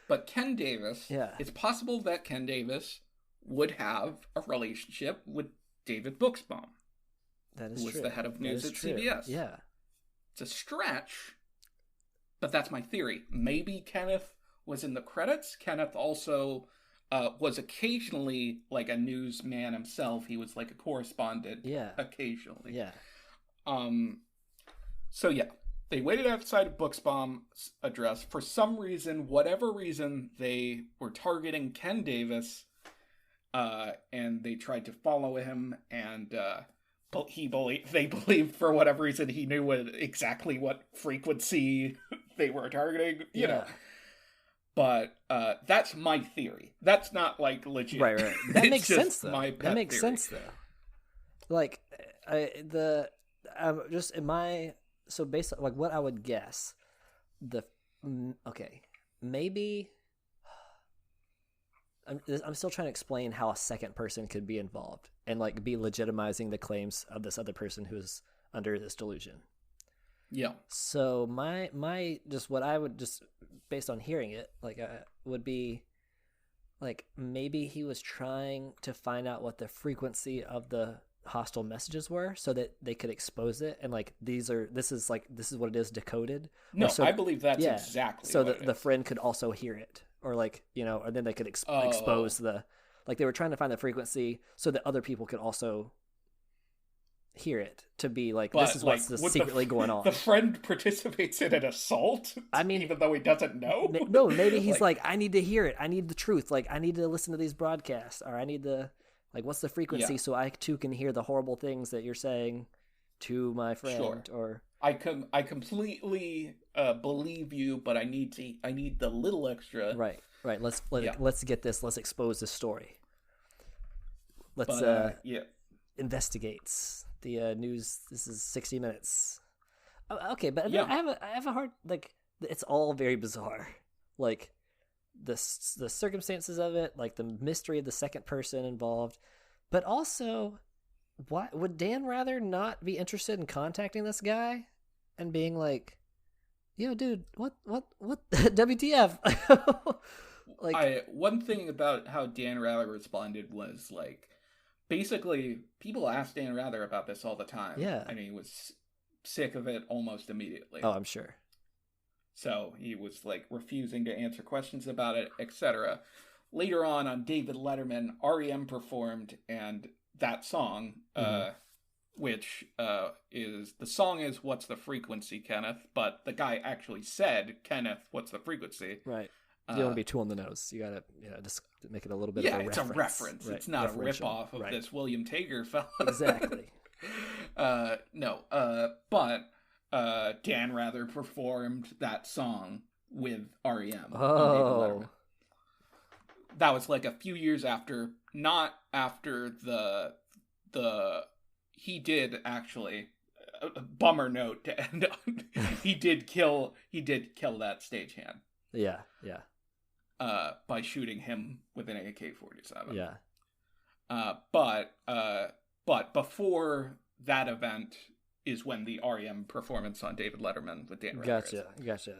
But Ken Davis. Yeah. It's possible that Ken Davis would have a relationship with David Buxbaum. That is who was the head of news at CBS. Yeah. It's a stretch, but that's my theory. Maybe Kenneth was in the credits. Kenneth also was occasionally a newsman himself. He was a correspondent occasionally. Yeah. So yeah, they waited outside of Buxbaum's address. For some reason, whatever reason, they were targeting Ken Davis, and they tried to follow him, and they believed for whatever reason he knew exactly what frequency they were targeting, you know. But that's my theory. That's not legit. Right. That makes sense though. That makes sense though. So based on what I would guess, maybe I'm still trying to explain how a second person could be involved and be legitimizing the claims of this other person who's under this delusion. Yeah. So my just what I would just based on hearing it would be maybe he was trying to find out what the frequency of the hostile messages were so that they could expose it and this is what it is decoded. No, I believe that's exactly so that the friend could also hear it or or then they could expose the they were trying to find the frequency so that other people could also hear it to be this is what's secretly going on. The friend participates in an assault. I mean, even though he doesn't know. No, maybe he's I need to hear it. I need the truth. I need to listen to these broadcasts, or I need the what's the frequency so I too can hear the horrible things that you're saying to my friend. Sure. Or I completely believe you, but I need the little extra. Right. Let's get this. Let's expose this story. Let's investigates the news. This is 60 Minutes. Okay, but I have a hard it's all very bizarre. The circumstances of it, the mystery of the second person involved, but also, why would Dan rather not be interested in contacting this guy and being yo, dude, what, WTF? One thing about how Dan Rather responded was basically people ask Dan Rather about this all the time. Yeah, I mean, it was sick of it almost immediately. Oh, I'm sure. So he was like refusing to answer questions about it, etc. Later on David Letterman, REM performed, and that song, which is "What's the Frequency, Kenneth?" But the guy actually said, "Kenneth, what's the frequency?" Right. You don't want to be too on the nose. You gotta, just make it a little bit of a reference. Yeah, it's a reference. Right. It's not a ripoff of this William Tager fella. Exactly. But Dan Rather performed that song with REM. Oh. That was like a few years after, not after he did actually, a bummer note to end on, he did kill that stagehand. Yeah. By shooting him with an AK-47. Yeah. But before that event is when the REM performance on David Letterman with Dan Rather. Gotcha.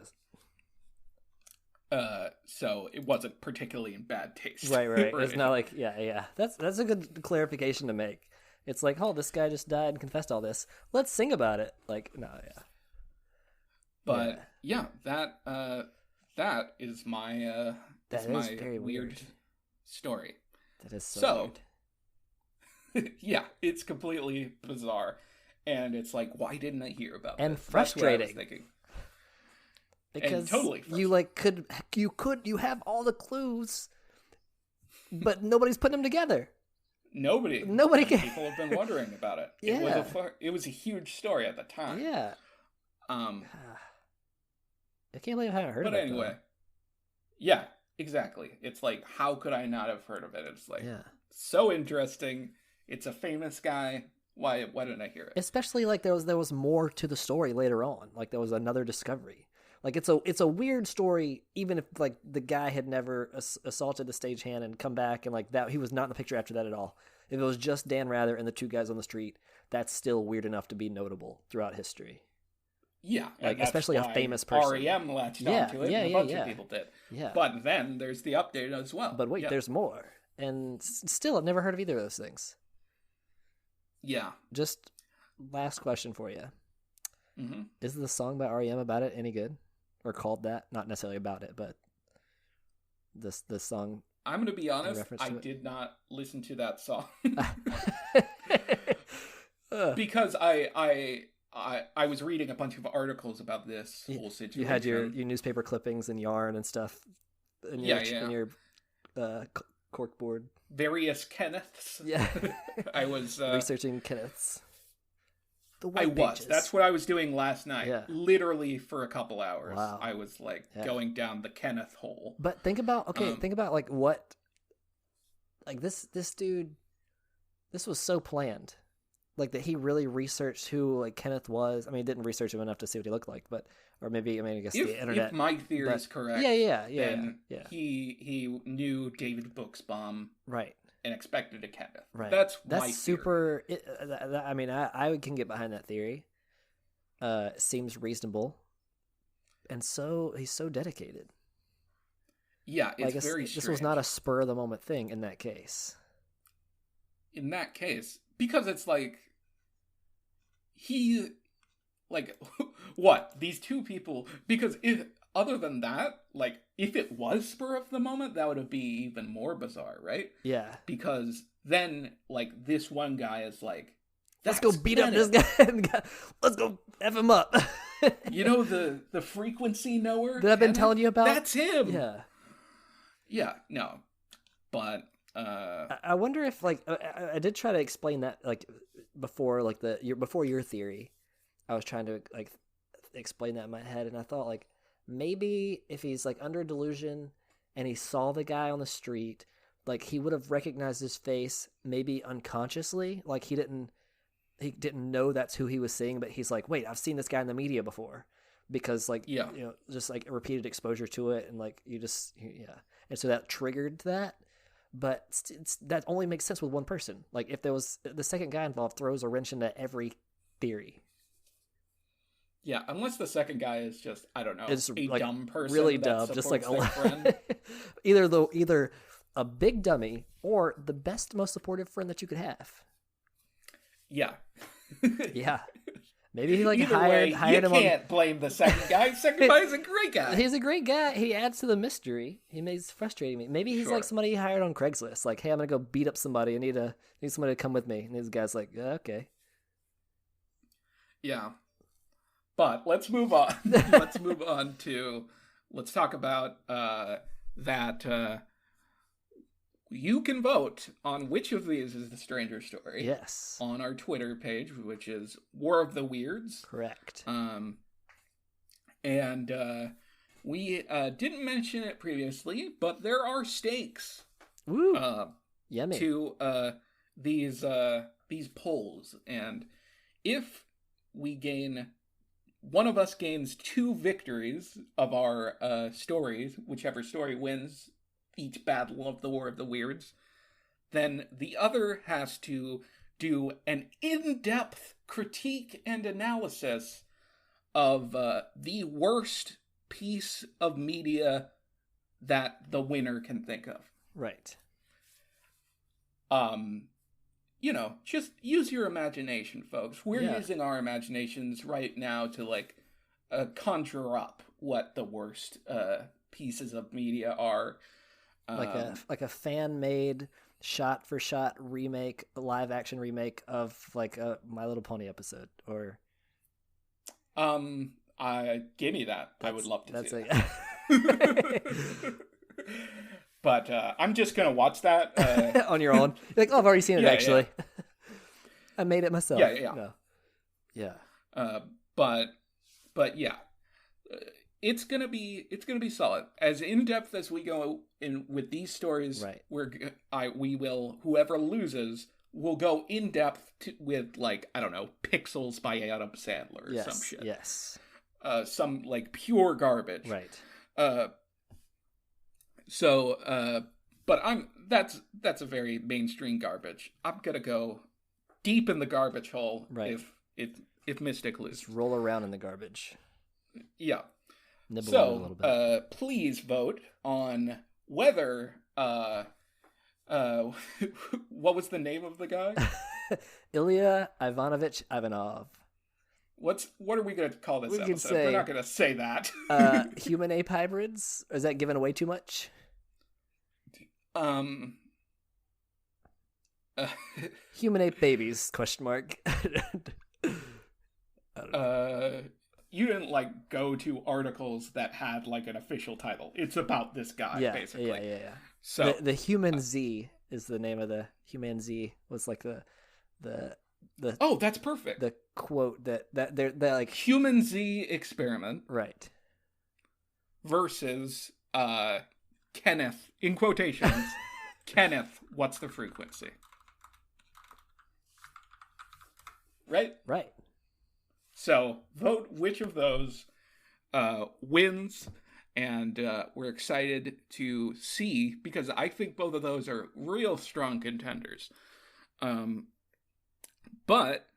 So it wasn't particularly in bad taste. Right. It's not like, yeah. That's a good clarification to make. It's like, oh, this guy just died and confessed all this. Let's sing about it. Like, no, yeah. But that is my very weird story. That is so weird. Yeah, it's completely bizarre, and it's like, why didn't I hear about it? And frustrating. That's what I was thinking. Because totally you have all the clues, but nobody's putting them together. Nobody can. People have been wondering about it. Yeah. It was a huge story at the time. Yeah. I can't believe I haven't heard of it. But anyway, yeah, exactly. It's like, how could I not have heard of it? It's like, so interesting. It's a famous guy. Why didn't I hear it? Especially like there was more to the story later on. Like there was another discovery. Like it's a weird story, even if like the guy had never assaulted the stagehand and come back and like that he was not in the picture after that at all. If it was just Dan Rather and the two guys on the street, that's still weird enough to be notable throughout history. Yeah, like especially a famous person. REM latched onto it, and a bunch of people did. Yeah, but then there's the update as well. But wait, there's more, and still I've never heard of either of those things. Yeah. Just last question for you: Is the song by REM about it any good? Or called that, not necessarily about it, but this song. I'm going to be honest, I did not listen to that song because I was reading a bunch of articles about this whole situation. You had your newspaper clippings and yarn and stuff in your corkboard. Various Kenneths. Yeah, I was researching Kenneths. That's what I was doing last night. Yeah. Literally for a couple hours. Wow. I was like going down the Kenneth hole. But think about like what, like this dude, this was so planned, like that he really researched who like Kenneth was. I mean, he didn't research him enough to see what he looked like, but I guess the internet. If my theory is correct, then he knew David Buchsbaum, right? And expected a Kenneth. Right. That's super. I can get behind that theory. Seems reasonable, and so he's so dedicated. Yeah, it's very strange. This was not a spur of the moment thing in that case. In that case, because it's like he, like, what these two people? Because other than that, like, if it was spur of the moment, that would be even more bizarre, right? Yeah. Because then, like, this one guy is like, let's go beat up this guy. Let's go F him up. You know, the frequency knower that I've been telling you about? That's him. Yeah. Yeah, no. But, I wonder if, like, I did try to explain that, like, before your theory. I was trying to, like, explain that in my head, and I thought, like, maybe if he's like under delusion and he saw the guy on the street, like he would have recognized his face, maybe unconsciously, like he didn't know that's who he was seeing, but he's like, wait, I've seen this guy in the media before, because like just like a repeated exposure to it, and like and so that triggered that. But that only makes sense with one person. Like if there was the second guy involved, throws a wrench into every theory. Yeah, unless the second guy is just, I don't know, it's a like dumb person, really dumb, just like a friend. either a big dummy or the best, most supportive friend that you could have. Yeah. Yeah. Maybe he like Either hired him. You can't blame the second guy. Second guy's a great guy. He's a great guy. He adds to the mystery. He's frustrating me. Maybe he's like somebody he hired on Craigslist. Like, hey, I'm gonna go beat up somebody. I need somebody to come with me. And this guy's like, yeah, okay. Yeah, but let's move on. Let's talk about that. You can vote on which of these is the stranger story. Yes. On our Twitter page, which is War of the Weirds. Correct. And we didn't mention it previously, but there are stakes. Woo. Yummy. To these polls, and if one of us gains 2 victories of our stories, whichever story wins each battle of the War of the Weirds, then the other has to do an in-depth critique and analysis of the worst piece of media that the winner can think of. Right. Just use your imagination, folks. We're using our imaginations right now to conjure up what the worst pieces of media are. Like a fan-made shot-for-shot remake, live action remake of like a My Little Pony episode, or give me that. I would love to see that. But I'm just gonna watch that on your own. You're like, oh, I've already seen it actually. Yeah. I made it myself. Yeah. But yeah. It's gonna be solid. As in depth as we go in with these stories, right? Whoever loses will go in depth with I don't know, Pixels by Adam Sandler or some shit. Yes. Some pure garbage. Right. But that's a very mainstream garbage. I'm gonna go deep in the garbage hole. Right. If Mystic loses. Just roll around in the garbage. Yeah. Nibble a little bit. Please vote on whether what was the name of the guy? Ilya Ivanovich Ivanov. What are we going to call this episode? We're not going to say that. Human-ape hybrids? Or is that giving away too much? Human-ape babies? ? I don't know. You didn't go to articles that had an official title. It's about this guy, basically. Yeah. So the Humanzee is the name of the Humanzee. Was the oh, that's perfect. The quote that they're Humanzee experiment, right? Versus Kenneth in quotations. Kenneth, what's the frequency? Right. So vote which of those wins, and we're excited to see, because I think both of those are real strong contenders. But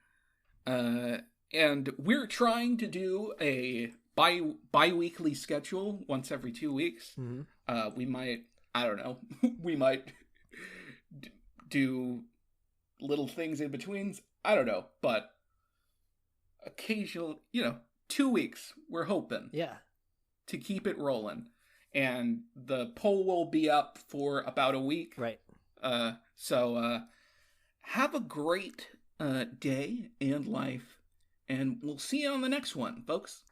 and we're trying to do a bi-weekly schedule once every 2 weeks. Mm-hmm. We might, I don't know, we might do little things in betweens. I don't know, but occasional, 2 weeks, we're hoping. Yeah. To keep it rolling. And the poll will be up for about a week. Right. So have a great day and life, and we'll see you on the next one, folks.